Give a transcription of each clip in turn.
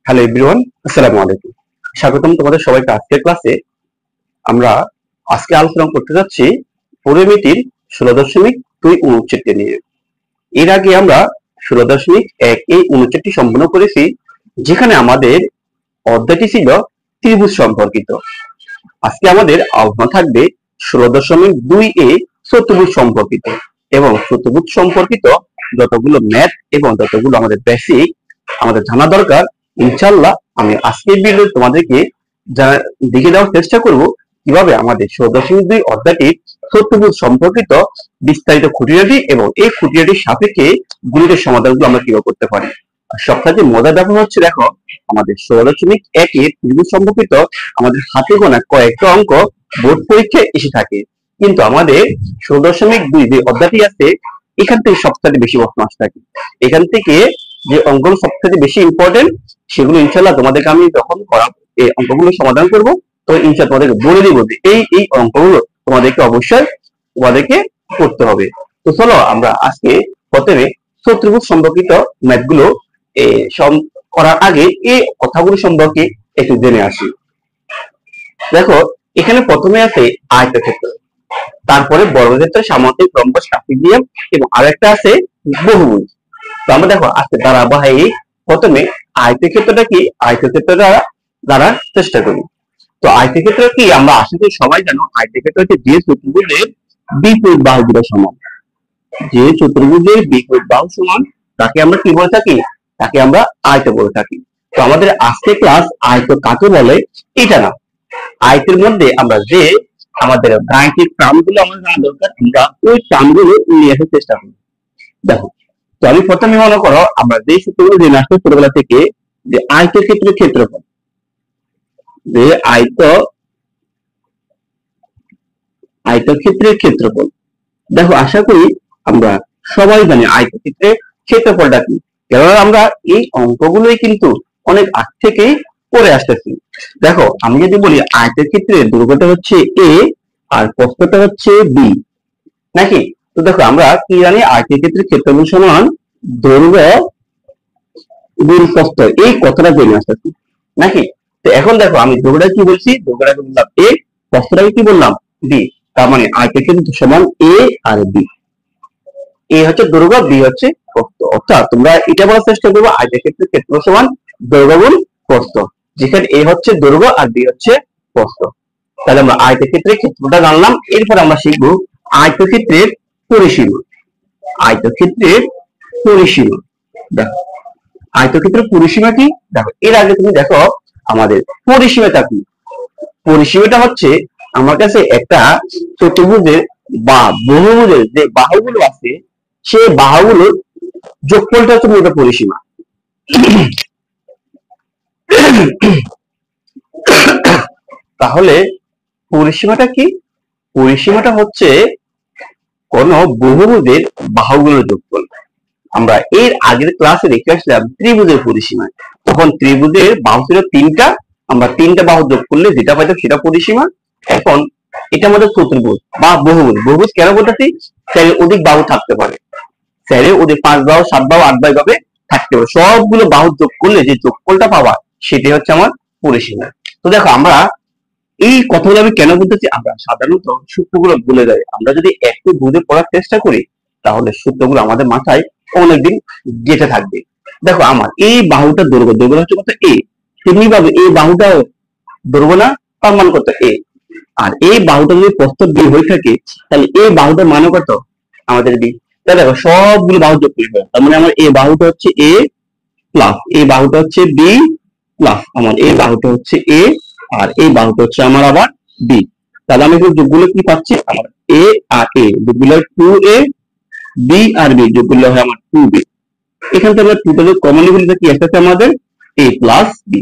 Hello everyone, আসসালামু আলাইকুম। স্বাগতম তোমাদের সবাইকে আজকের ক্লাসে। আমরা আজকে আলোচনা করতে যাচ্ছি পরিমিতির 16.2 অনুচ্ছেদকে নিয়ে। এর আগে আমরা 16.1 এই অনুচ্ছেদটি সম্পন্ন করেছি, যেখানে আমাদের অধ্যায়টি ছিল ত্রিভুজ সম্পর্কিত। আজকে আমাদের আলোচনা থাকবে 16.2 এ চতুর্ভুজ সম্পর্কিত, এবং চতুর্ভুজ সম্পর্কিত যতগুলো ম্যাথ এবং যতগুলো আমাদের বেসিক আমাদের জানা দরকার, ইনশাআল্লাহ আমি আজকের ভিডিওতে তোমাদেরকে দেখে দেওয়ার চেষ্টা করব কিভাবে আমাদের 16.2 অধ্যায়টির চতুর্ভুজ সম্পর্কিত বিস্তারিত খুঁটিনাটি এবং এই খুঁটিনাটির সাপেক্ষে গণিতের সমাধানগুলো আমরা কিভাবে করতে পারি। আর সবথেকে মজার ব্যাপার হচ্ছে, দেখো আমাদের 16.1 এর ত্রিভুজ সম্পর্কিত আমাদের হাতে গোনা কয়েকটা অঙ্ক বোর্ড পরীক্ষায় এসে থাকে, কিন্তু আমাদের 16.2 যে অধ্যায়টি আছে এখান থেকে সবথেকে বেশি প্রশ্ন আসে থাকে। এখান থেকে যে অঙ্কগুলো সবথেকে বেশি ইম্পর্টেন্ট সেগুলো ইনশাআল্লাহ তোমাদেরকে আমি যখন করাবো, এই অঙ্কগুলো সমাধান করব, তো ইনশাআল্লাহ তোমাদেরকে বলে দিব যে এই অঙ্কগুলো তোমাদেরকে করতে হবে। তো চলো আমরা আজকে প্রথমে চতুর্ভুজ সম্পর্কিত ম্যাথগুলো করার আগে এই কথাগুলো সম্পর্কে একটু জেনে আসি। দেখো এখানে প্রথমে আছে আয়তক্ষেত্র, তারপরে বর্গক্ষেত্র, সামান্তরিক, লম্ব, সাপেক্ষিক নিয়ম, এবং আরেকটা আছে বহুভুজ। তো আমরা দেখো আজকে ধারাবাহিক প্রথমে আয়তক্ষেত্রটা কি, আয়তক্ষেত্রটা দ্বারা চেষ্টা করি। তো আয়তক্ষেত্র কি, আমরা আশা করি সবাই জানো, আয়তক্ষেত্র হচ্ছে যে চতুর্ভুজের বিপরীত বাহুগুলো সমান। যে চতুর্ভুজের বিপরীত বাহু সমান তাকে আমরা কি বলে থাকি, তাকে আমরা আয়ত বলে থাকি। তো আমাদের আজকে ক্লাস আয়ত কাকে বলে এটা না, আয়তের মধ্যে আমরা যে আমাদের গাণিতিক টার্মগুলো আমাদের জানা দরকার, আমরা ওই টার্মগুলো নিয়ে আসার চেষ্টা করি। দেখো, তো আমি প্রথমে মনে করো আমরা যে সূত্রগুলো জেনে আসতে ছোটবেলা থেকে, যে আয়তক্ষেত্রের ক্ষেত্রফল, যে আয়তক্ষেত্রের ক্ষেত্রফল। দেখো আশা করি আমরা সবাই জানি আয়তক্ষেত্রের ক্ষেত্রফলটা কি, কারণ আমরা এই অঙ্কগুলোই কিন্তু অনেক আগ থেকেই করে আসতেছি। দেখো আমি যদি বলি আয়তক্ষেত্রের দৈর্ঘ্যটা হচ্ছে এ আর প্রস্থটা হচ্ছে বি, নাকি? তো দেখো আমরা কি জানি, আয়তক্ষেত্রের ক্ষেত্রফল সমান দৈর্ঘ্য গুণ প্রস্থ, এই কথাটা জেনে আসতেছি, নাকি? তো এখন দেখো আমি দৈর্ঘ্যটা কি বলছি, দৈর্ঘ্যটাকে বললাম এ, প্রস্থটাকে কি বললাম বি। তার মানে আয়তক্ষেত্র সমান এ আর বি। এ হচ্ছে দৈর্ঘ্য, বি হচ্ছে প্রস্থ। অর্থাৎ তোমরা এটা বলার চেষ্টা করবো আয়তক্ষেত্রের ক্ষেত্রফল সমান দৈর্ঘ্য গুণ প্রস্থ, যেখানে এ হচ্ছে দৈর্ঘ্য আর বি হচ্ছে প্রস্থ। তাহলে আমরা আয়তক্ষেত্রের ক্ষেত্রটা জানলাম। এরপর আমরা শিখবো আয়তক্ষেত্রের পরিসীমা। আয়তক্ষেত্রের পরিসীমা, দেখো আয়তক্ষেত্রের পরিসীমা কি, দেখো এর আগে তুমি দেখো আমাদের পরিসীমাটা কি। পরিসীমাটা হচ্ছে আমার কাছে একটা চতুর্ভুজের বা বহুভুজের যে বাহুগুলো আছে, সেই বাহুগুলোর যোগফলটা হচ্ছে মূলত পরিসীমা। তাহলে পরিসীমাটা কি, পরিসীমাটা হচ্ছে কোন বহুভুজের বাহুগুলোর যোগফল। আমরা এর আগের ক্লাসে দেখে আসলাম ত্রিভুজের পরিসীমা, তখন ত্রিভুজের বাহু ছিল তিনটা, আমরা তিনটা বাহু যোগ করলে যেটা পাইতাম সেটা পরিসীমা। এখন এটা আমাদের চতুর্ভুজ বা বহুভুজ। বহুভুজ কেন বলতেছি, চাইলে অধিক বাহু থাকতে পারে, চাইলে ওদের 5 বাহু 7 বাহু 8 বাহু ভাবে থাকতে পারে, সবগুলো বাহু যোগ করলে যে যোগফলটা পাবা সেটাই হচ্ছে আমার পরিসীমা। তো দেখো আমরা এই কথাগুলো আমি কেন বলতেছি, আমরা সাধারণত সূত্রগুলো ভুলে যাই। আমরা যদি একটু বুঝে পড়ার চেষ্টা করি তাহলে সূত্রগুলো আমাদের মাথায় অনেকদিন গেঁথে থাকবে। দেখো আমার এই বাহুটার দৈর্ঘ্য, দৈর্ঘ্য হচ্ছে কত এ, তেমনি ভাবে এই বাহুটাও দৈর্ঘ্য না, তার মান কত এ। আর এই বাহুটা যদি প্রস্থ বি হয়ে থাকে তাহলে এই বাহুটার মান কত আমাদের বি। তাহলে দেখো সবগুলো বাহু যোগ করবে, তার মানে আমার এই বাহুটা হচ্ছে এ প্লাস এই বাহুটা হচ্ছে বি প্লাস আমার এই বাহুটা হচ্ছে এ আর এই বাহুটা হচ্ছে আমার আবার বি। তাহলে আমি যোগগুলো কি পাচ্ছি, আমার এ আর এ যোগগুলো 2a, বি আর বি যোগগুলো হয় আমার 2b। এখান থেকে আমরা টোটাল কমন বলতে কি আসছে আমাদের a প্লাস b।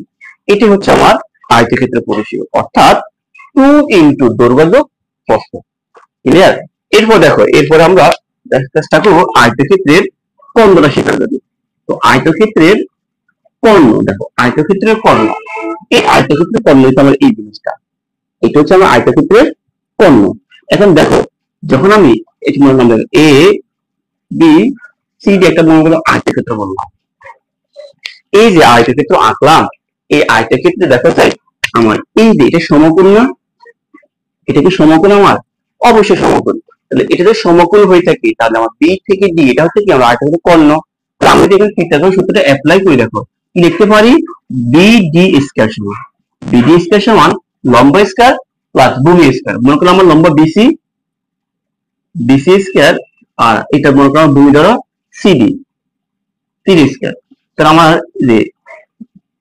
এটি হচ্ছে আমার আয়তক্ষেত্রের পরিসীমা, অর্থাৎ 2 ইনটু দৈর্ঘ্য যোগ প্রস্থ। ক্লিয়ার? এরপর দেখো, এরপর আমরা চেষ্টা করবো আয়তক্ষেত্রের কর্ণটা শেখার জন্য। তো আয়তক্ষেত্রের কর্ণ, দেখো আয়তক্ষেত্রের কর্ণ, এই আয়তক্ষেত্রের কর্ণ হচ্ছে আমার এই জিনিসটা, এটা হচ্ছে আমার আয়তক্ষেত্রের কর্ণ। এখন দেখো যখন আমি এটি মনে করলাম এ বি সি ডি একটা মনে করলাম আয়তক্ষেত্র বললাম, এই যে আয়তক্ষেত্র আঁকলাম, এই আয়তক্ষেত্রে দেখা যায় আমার এই যে এটা সমকোণ না, এটা কি সমকোণ আমার? অবশ্যই সমকোণ। তাহলে এটা যদি সমকোণ হয়ে থাকে তাহলে আমার বি থেকে ডি এটা হচ্ছে কি আমার আয়তক্ষেত্রের কর্ণ। তাহলে আমরা যদি এখানে পিথাগোরাস সূত্রটা অ্যাপ্লাই করি, দেখো কি লিখতে পারি, বিডি স্কয়ার সমান, বিডি স্কয়ার সমান লম্বা স্কয়ার প্লাস ভূমি স্কয়ার। মনে করো আমার লম্বা বিসি, বিসি স্কয়ার, আর এটা মনে করো ভূমি ধরো সিডি, সিডি স্কয়ার। তাহলে আমার যে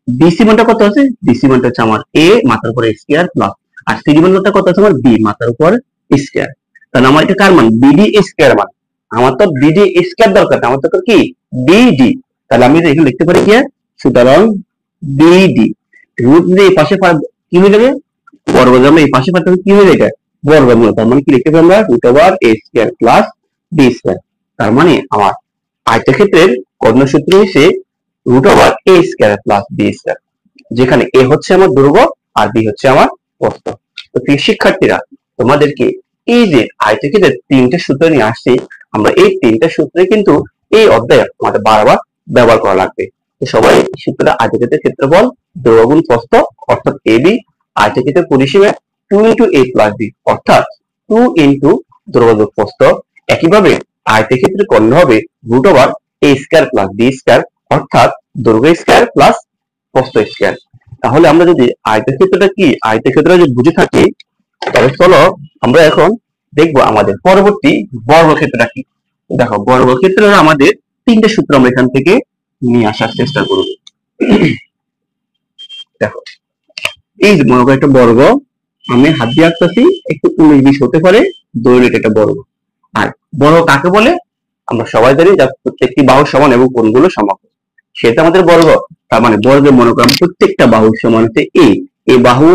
বিসি মানটা কত আছে, বিসি মানটা হচ্ছে আমার এ মাথার উপর স্কয়ার প্লাস, আর সিডি মানটা কত আছে আমার বি মাথার উপর স্কয়ার। তাহলে আমার এটা কার মান, বিডি স্কয়ার মান। আমার তো বিডি স্কয়ার দরকার, আমার তো কি বিডি। তাহলে আমি এখানে লিখতে পারি কি, সুতরাং বিডি রুট দিয়ে এই পাশে কি হয়ে যাবে, বর্গ যাবে, এই পাশে পাঠাবে কি হয়ে যাবে, বর্গমূল। তার মানে কি লিখতে পারি আমরা, root over a square plus B square. তার মানে আমার আয়তক্ষেত্রের কর্ণ সূত্র হচ্ছে root over a square plus B square, যেখানে এ হচ্ছে আমার দৈর্ঘ্য আর বি হচ্ছে আমার প্রস্থ। তো প্রিয় শিক্ষার্থীরা, তোমাদেরকে এই যে আয়তক্ষেত্রের তিনটে সূত্র নিয়ে আসছি, আমরা এই তিনটে সূত্রে কিন্তু এই অধ্যায়ে আমাদের বারবার ব্যবহার করা লাগবে। তো সবাই সূত্রটা, আয়তক্ষেত্রের ক্ষেত্রফল দৈর্ঘ্য গুণ প্রস্থ অর্থাৎ এ বি, আয়তক্ষেত্রের পরিসীমা 2 ইন্টু এ প্লাস বি অর্থাৎ 2 ইন্টু দৈর্ঘ্য যোগ প্রস্থ। একইভাবে আয়তক্ষেত্রের কর্ণ হবে root over a square plus B square অর্থাৎ দৈর্ঘ্য স্কয়ার প্লাস প্রস্থ স্কয়ার। তাহলে আমরা যদি আয়তক্ষেত্রটা কি, আয়তক্ষেত্রটা যদি বুঝে থাকি, তাহলে চলো আমরা এখন দেখবো আমাদের পরবর্তী বর্গক্ষেত্রটা কি। দেখো বর্গক্ষেত্রের আমাদের তিনটে সূত্র আমরা এখান থেকে নিয়ে আসার চেষ্টা করব। দেখো এই যে মনে করো একটা বর্গ, আমি হাত দিয়ে আঁকতেছি, একটু 19-20 হতে পারে দৈর্ঘ্য একটা বর্গ। আর বর্গ কাকে বলে, আমরা সবাই জানি যা প্রত্যেকটি বাহু সমান এবং কোণগুলো সমান, সেটা আমাদের বর্গ। তার মানে বর্গের মনে করো প্রত্যেকটা বাহু সমান হচ্ছে এ বাহু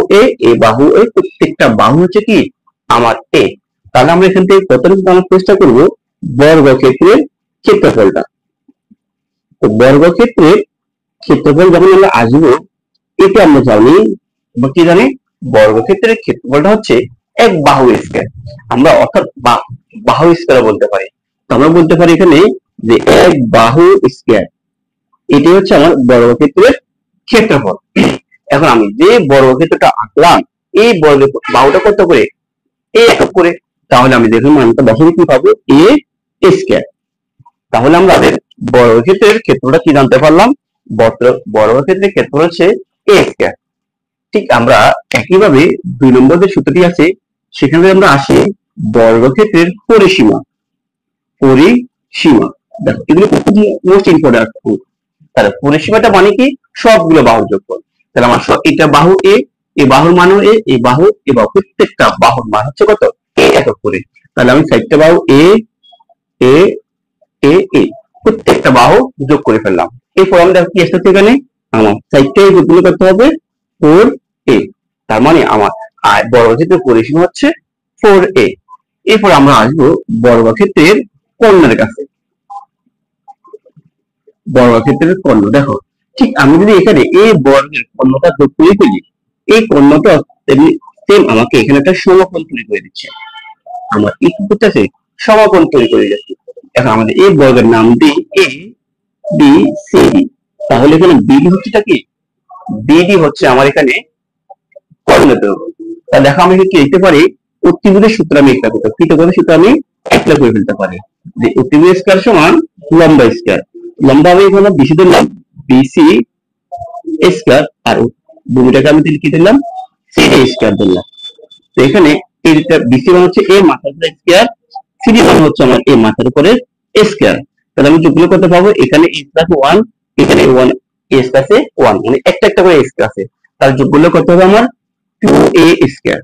এ বাহু এ, প্রত্যেকটা বাহু হচ্ছে কি আমার এ। তাহলে আমরা এখান থেকে প্রথমে জানার চেষ্টা করব বর্গক্ষেত্রের ক্ষেত্রফলটা। তো বর্গক্ষেত্রের ক্ষেত্রফল যখন আমরা আসবো, এটা আমরা জানি বা কি জানি, বর্গক্ষেত্রের ক্ষেত্রফলটা হচ্ছে এক বাহু স্কয়ার। আমরা অর্থাৎ বাহু স্কয়ার বলতে পারি। তো আমরা বলতে পারি এখানে যে এক বাহু স্কয়ার, এটাই হচ্ছে আমার বর্গক্ষেত্রের ক্ষেত্রফল। এখন আমি যে বর্গক্ষেত্রটা আঁকলাম, এই বর্গের বাহুটা কত করে, এ একক করে। তাহলে আমি দেখুন মানটা বসালে কি পাবো, এ স্কয়ার। তাহলে আমরা বর্গক্ষেত্রের ক্ষেত্রটা কি জানতে পারলাম, বর্গক্ষেত্রের ক্ষেত্র হচ্ছে এ স্কয়ার। ঠিক আমরা একইভাবে 2 নম্বর যে সূত্রটি আছে সেখানে আমরা আসি বর্গক্ষেত্রের পরিসীমা। পরিসীমা দেখো এগুলো খুব মোস্ট ইম্পর্টেন্ট। তাহলে পরিসীমাটা মানে কি, সবগুলো বাহুর যোগফল। তাহলে আমার এটা বাহু এ বাহুর মান এ বাহু প্রত্যেকটা বাহুর মান হচ্ছে কত, এ একক করে। তাহলে আমি 4টা বাহু এ এ এ এ প্রত্যেকটা বাহু যোগ করে ফেললাম। এরপর আমরা কি আসছে এখানে, আমার 4টা যোগগুলো করতে হবে 4a। তার মানে আমার বর্গক্ষেত্রের পরিসীমা হচ্ছে 4a। এরপর আমরা আসবো বর্গক্ষেত্রের কর্ণের কাছে। বর্গক্ষেত্রের কর্ণ দেখো, ঠিক আমি যদি এখানে এই বর্গের কর্ণটা যোগ করে ফেলি, এই কর্ণটা সেম আমাকে এখানে একটা সমকোণ তৈরি করে দিচ্ছে। আমার কি করতেছে, সমকোণ তৈরি করে যাচ্ছে। এখন আমাদের এই বর্গের নাম দিই এ বি সি ডি। তাহলে এখানে বিডি হচ্ছে কি, বিডি হচ্ছে আমার এখানে কর্ণের দৈর্ঘ্য। তা দেখো আমি কি লিখতে পারি, অতিভুজের সূত্র আমি একটা করতে, পিথাগোরাসের সূত্র আমি অ্যাপ্লাই করে ফেলতে পারি যে অতিভুজ স্কয়ার সমান লম্বা স্কয়ার। লম্বা আমি এখানে বিসি দিলাম বিসি স্কয়ার, আর ভূমিটাকে আমি লিখে দিলাম সিডি স্কয়ার দিলাম। তো এখানে এইটা বিসি মান হচ্ছে এ মাথার উপরে স্কয়ার, সিডি মান হচ্ছে আমার এ মাথার উপরে স্কয়ার। তাহলে আমি যোগগুলো করতে পারবো, এখানে a প্লাস 1, এখানে 1 a প্লাস 1, মানে একটা একটা করে স্কয়ার আছে। তার যোগগুলো করতে হবে আমার 2a স্কয়ার।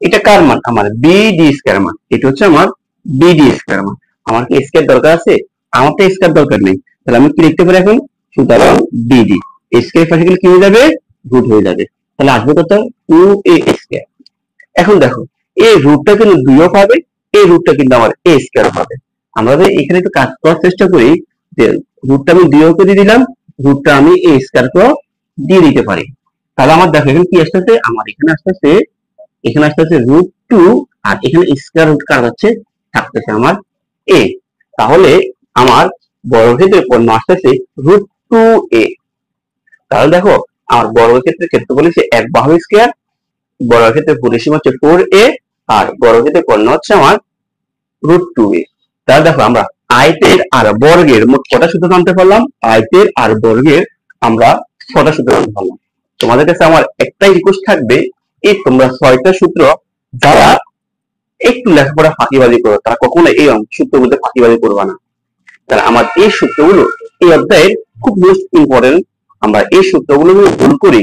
এটা কার মান, আমার বিডি স্কয়ার মান। এটা হচ্ছে আমার বিডি স্কয়ার মান। আমার কি স্কয়ার দরকার আছে, আমার তো স্কয়ার দরকার নেই। তাহলে আমি কি লিখতে পারি এখন, সুতরাং বিডি স্কয়ার পাশে গেলে কি হয়ে যাবে, রুট হয়ে যাবে। তাহলে আসবে কত, 2a স্কয়ার। এখন দেখো এই রুটটা কিন্তু 2ও পাবে, এই রুটটা কিন্তু আমার a স্কয়ার পাবে। আমরা এখানে একটু কাজ করার চেষ্টা করি যে রুটটা আমি 2 করে দিলাম, রুটটা আমি a স্কয়ার করে দিয়ে দিতে পারি। তাহলে আমার দেখো এখানে কি আসতেছে, আমার এখানে আসতেছে √2, আর এখানে স্কয়ার রুট কাটা যাচ্ছে, থাকতেছে আমার a। তাহলে আমার বর্গক্ষেত্রের কর্ণ আসতেছে √2a। তাহলে দেখো আমার বর্গক্ষেত্রের ক্ষেত্রফল হচ্ছে 1 বাহু স্কয়ার, বর্গক্ষেত্রের পরিসীমা হচ্ছে 4a, আর বর্গক্ষেত্রের কর্ণ হচ্ছে আমার √2a। তাহলে দেখো আমরা আয়তের আর বর্গের মোট কটা সূত্র জানতে পারলাম? আয়তের আর বর্গের আমরা 6টা সূত্র জানতে পারলাম। তোমাদের কাছে আমার একটাই রিকোয়েস্ট থাকবে, এই তোমরা 6টা সূত্র যারা একটু লেখাপড়া ফাঁকিবাজি করো তারা কখনো এই সূত্রগুলো ফাঁকিবাজি করবা না। তাহলে আমার এই সূত্রগুলো এই অধ্যায়ের খুব মোস্ট ইম্পর্টেন্ট। আমরা এই সূত্রগুলো যদি ভুল করি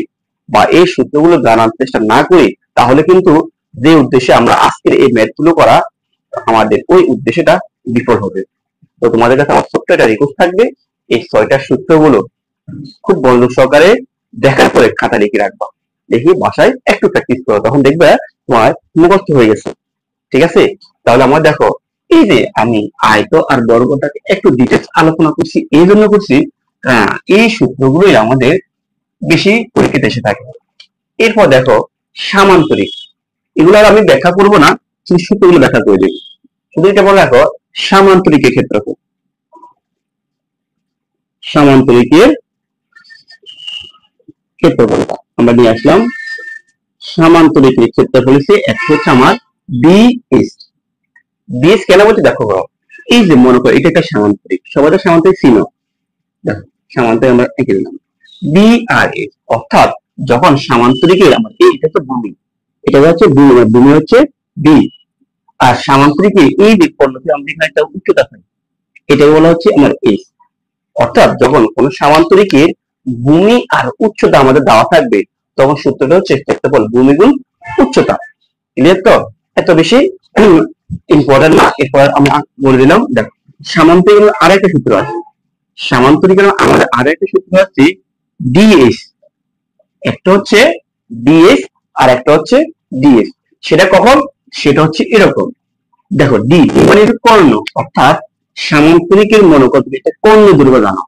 বা এই সূত্রগুলো জানার চেষ্টা না করি, তাহলে কিন্তু যে উদ্দেশ্যে আমরা আজকের এই ম্যাথগুলো করা, আমাদের ওই উদ্দেশ্যটা বিফল হবে। তো তোমাদের কাছে আমার ছোট্ট একটা রিকোয়েস্ট থাকবে, এই 6টা সূত্রগুলো খুব মনোযোগ সহকারে দেখার পরে খাতা লিখে রাখবা, দেখি বাসায় একটু প্র্যাকটিস করো, তখন দেখবে তোমার মুখস্থ হয়ে গেছে। ঠিক আছে? তাহলে আমার দেখো, এই যে আমি আয়ত আর বর্গটাকে একটু ডিটেলস আলোচনা করছি, এই জন্য করছি এই সূত্রগুলোই আমাদের বেশি পরীক্ষাতে এসে থাকে। এরপর দেখো সামান্তরিক, এগুলো আর আমি ব্যাখ্যা করবো না, শুধু সূত্রগুলো ব্যাখ্যা করে দেবো। শুধু এটা বলে দেখো সামান্তরিকের ক্ষেত্রফল, সামান্তরিকের ক্ষেত্রফল আমরা নিয়ে আসলাম। সামান্তরিকের ক্ষেত্রফল হচ্ছে আমার বিএস। বিএস কেন বলতে দেখো, এই যে মনে করো এটা একটা সামান্তরিক, সবাই তো সামান্তরিক চিনো, দেখো সামান্তরিক আমরা এঁকে দিলাম বি আর এস। অর্থাৎ যখন সামান্তরিকের আমার এটা তো ভূমি, এটা হচ্ছে ভূমি হচ্ছে বি, আর সামান্তরিকের এই দিক পর্যন্ত আমাদের এখানে একটা উচ্চতা থাকে, এটাই বলা হচ্ছে আমার এস। অর্থাৎ যখন কোন সামান্তরিকের ভূমি আর উচ্চতা আমাদের দেওয়া থাকবে, তখন সূত্রটা হচ্ছে ক্ষেত্রফল ভূমি গুণ উচ্চতা। ক্লিয়ার? তো এত বেশি ইম্পর্টেন্ট না। এরপর আমি বলে দিলাম, দেখো সামান্তরিকের আরেকটা সূত্র আছে, সামান্তরিকের আমাদের আরেকটা সূত্র আছে ডিএস। একটা হচ্ছে ডিএস আর একটা হচ্ছে ডিএস। সেটা কখন? সেটা হচ্ছে এরকম, দেখো ডি মানে কর্ণ, অর্থাৎ সামান্তরিকের মনে করো তুমি একটা কর্ণের দৈর্ঘ্য জানো,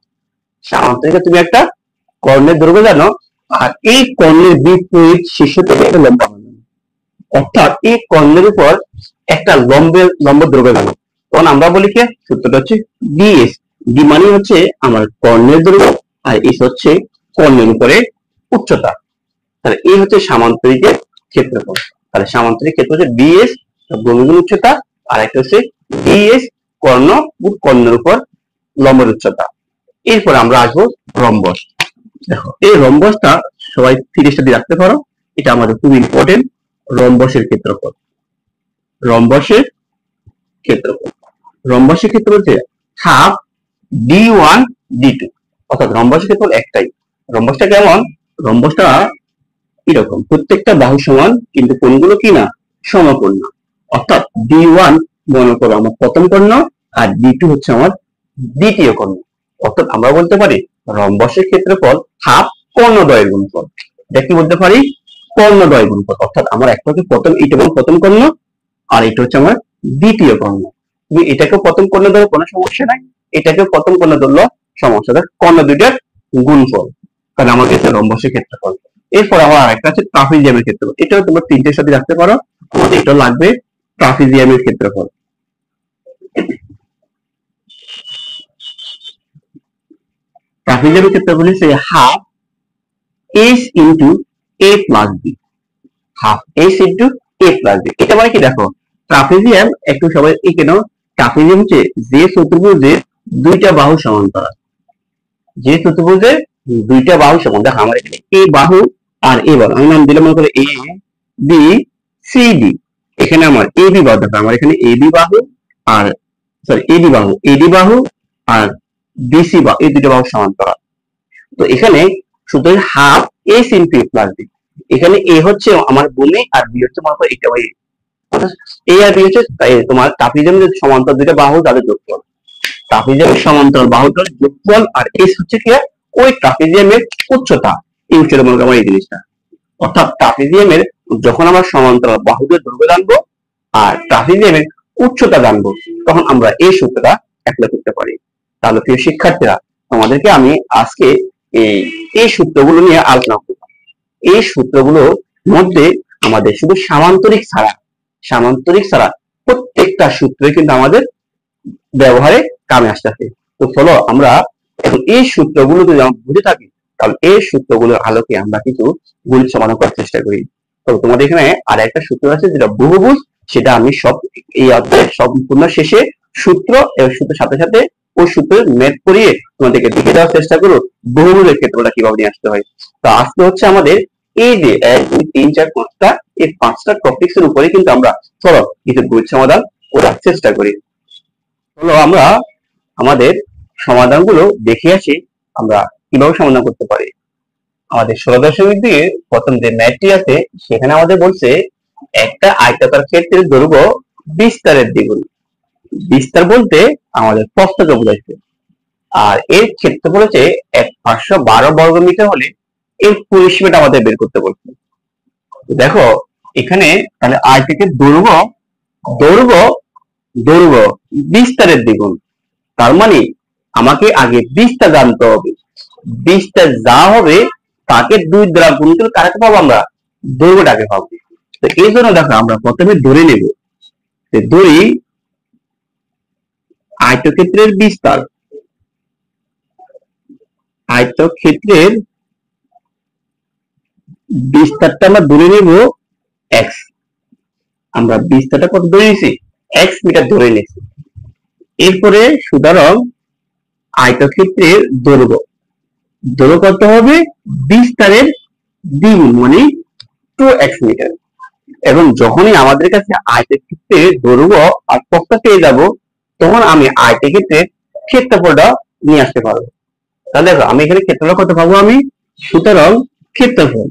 সামান্তরিকে তুমি একটা কর্ণের দৈর্ঘ্য জানো, আর এই কর্ণের বিপরীত শীর্ষ থেকে একটা লম্বা, অর্থাৎ এই কর্ণের উপর একটা লম্ব দৈর্ঘ্য জানো, তখন আমরা বলি কি সূত্রটা হচ্ছে ডিএস। ডি মানে হচ্ছে আমার কর্ণের দৈর্ঘ্য, আর এস হচ্ছে কর্ণের উপরে উচ্চতা। তাহলে এই হচ্ছে সামান্তরিকের ক্ষেত্রফল। তাহলে সামান্তরিক ক্ষেত্র হচ্ছে বিএস ভূমি গুণ উচ্চতা, আর একটা হচ্ছে ডিএস কর্ণের উপর লম্বের উচ্চতা। এরপর আমরা আসবো রম্বস। দেখো এই রম্বসটা সবাই 30টা দিয়ে রাখতে পারো, এটা আমাদের খুব ইম্পর্টেন্ট। রম্বসের ক্ষেত্রফল, রম্বসের ক্ষেত্রফল, রম্বসের ক্ষেত্রফল হচ্ছে হাফ d1 d2। অর্থাৎ রম্বসের ক্ষেত্রফল একটাই। রম্বসটা কেমন? রম্বসটা এরকম, প্রত্যেকটা বাহু সমান কিন্তু কোণগুলো কি না সমকোণ। অর্থাৎ d1 মনে করো আমার প্রথম কর্ণ, আর d2 হচ্ছে আমার দ্বিতীয় কর্ণ। অর্থাৎ আমরা বলতে পারি রম্বসের ক্ষেত্রফল হাফ কর্ণদ্বয়ের গুণফল। এটা কি বলতে পারি? কর্ণদ্বয় গুণফল। অর্থাৎ আমার একটা হচ্ছে প্রথম, এটা হলো প্রথম কর্ণ, আর এটা হচ্ছে আমার দ্বিতীয় কর্ণ। তুমি এটাকে প্রথম কর্ণ ধরো কোনো সমস্যা নাই, এটাকে প্রথম কর্ণ ধরলো সমস্যা, কর্ণ দুইটার গুণফল। কারণ আমার কাছে রম্বসের ক্ষেত্রফল। এরপর আমার আরেকটা আছে ট্রাপিজিয়ামের ক্ষেত্রফল, এটাও তোমরা 3টের সাথে রাখতে পারো। আমাদের এটা লাগবে ট্রাপিজিয়ামের ক্ষেত্রফল। ট্রাপিজিয়ামের ক্ষেত্রফল হচ্ছে half S into A plus B, half S into A plus B. এটা মানে কি দেখো, ট্রাপিজিয়াম একটু সবাই কেন, ট্রাপিজিয়াম হচ্ছে যে চতুর্ভুজের দুইটা বাহু সমান্তরাল, যে চতুর্ভুজের দুইটা বাহু সমান। দেখো আমার এখানে এ বাহু আর এ বাহু, আমি নাম দিলাম মনে করে এ বি সি ডি। এখানে আমার এ বি বাহু, দেখো আমার এখানে এ বি বাহু আর সরি এডি বাহু, এডি বাহু আর বিসি বাহু, এই দুটো বাহু সমান্তরাল। তো এখানে শুধু half S into a plus B. এখানে এ হচ্ছে আমার ভূমি আর বি হচ্ছে মনে করো এটা ওই এ আর বি হচ্ছে তোমার ট্রাপিজিয়ামের সমান্তরাল দুইটা বাহু তাদের যোগফল, ট্রাপিজিয়ামের সমান্তরাল বাহুটার যোগফল। আর এস হচ্ছে কি ওই ট্রাপিজিয়ামের উচ্চতা, এই উচ্চতা মনে করো এই জিনিসটা। অর্থাৎ ট্রাপিজিয়ামের যখন আমরা সমান্তরাল বাহুদের দৈর্ঘ্য জানবো আর ট্রাপিজিয়ামের উচ্চতা জানবো, তখন আমরা এই সূত্রটা অ্যাপ্লাই করতে পারি। তাহলে প্রিয় শিক্ষার্থীরা, তোমাদেরকে আমি আজকে এই সূত্রগুলো নিয়ে আলোচনা করব। এই সূত্রগুলোর মধ্যে আমাদের শুধু সামান্তরিক ছাড়া প্রত্যেকটা সূত্র কিন্তু আমাদের ব্যবহারে কামে আসতেছে। তো চলো আমরা এখন এই সূত্রগুলো যদি আমরা বুঝে থাকি, তাহলে এই সূত্রগুলোর আলোকে আমরা কিন্তু গণিত সমাধান করার চেষ্টা করি। তো তোমাদের এখানে আর একটা সূত্র আছে যেটা বহুভুজ, সেটা আমি সব এই অধ্যায়ের সম্পূর্ণ শেষে সূত্র এবং সূত্রের সাথে সাথে ওই সূত্রের ম্যাথ করিয়ে তোমাদেরকে দেখে দেওয়ার চেষ্টা করো বহুভুজের ক্ষেত্রটা কিভাবে নিয়ে আসতে হয়। তো আজকে হচ্ছে আমাদের এই যে 1 2 3 4 5টা এই 5টা টপিকস এর উপরে কিন্তু আমরা চলো কিছু গণিত সমাধান করার চেষ্টা করি। চলো আমরা আমাদের সমাধানগুলো দেখে আসি আমরা কিভাবে সমাধান করতে পারি। আমাদের 16.2 প্রথম যে ম্যাথটি আছে সেখানে আমাদের বলছে একটা আয়তাকার ক্ষেত্রের দৈর্ঘ্য বিস্তারের দ্বিগুণ। বিস্তার বলতে আমাদের প্রস্থকে বোঝাচ্ছে, আর এর ক্ষেত্রফল হচ্ছে 512 বর্গ মিটার হলে এর পরিসীমাটা আমাদের বের করতে বলছে। দেখো এখানে তাহলে আয়তকের দৈর্ঘ্য দৈর্ঘ্য দৈর্ঘ্য বিস্তারের দ্বিগুণ, তার মানে আমাকে আগে বিস্তার জানতে হবে। বিস্তার যা হবে তাকে 2 দ্বারা গুণ করে কারাকে পাবো আমরা দৈর্ঘ্যটাকে পাবো। তো এই জন্য দেখো আমরা প্রথমে ধরে নেব যে ধরি আয়তক্ষেত্রের বিস্তার, আয়তক্ষেত্রের বিস্তারটা আমরা ধরে নেব x। আমরা বিস্তারটা কত ধরে নিয়েছি? x মিটার ধরে নিয়েছি। এরপরে সুতরাং আয়তক্ষেত্রের দৈর্ঘ্য দৈর্ঘ্য কত হবে? বিস্তারের দ্বিগুণ মানে 2x মিটার। এবং যখনই আমাদের কাছে আয়তক্ষেত্রের দৈর্ঘ্য আর প্রস্থ পেয়ে যাব তখন আমি আয়তক্ষেত্রের ক্ষেত্রফলটা নিয়ে আসতে পারবো। তাহলে দেখো আমি এখানে ক্ষেত্রফল কত পাবো আমি? সুতরাং ক্ষেত্রফল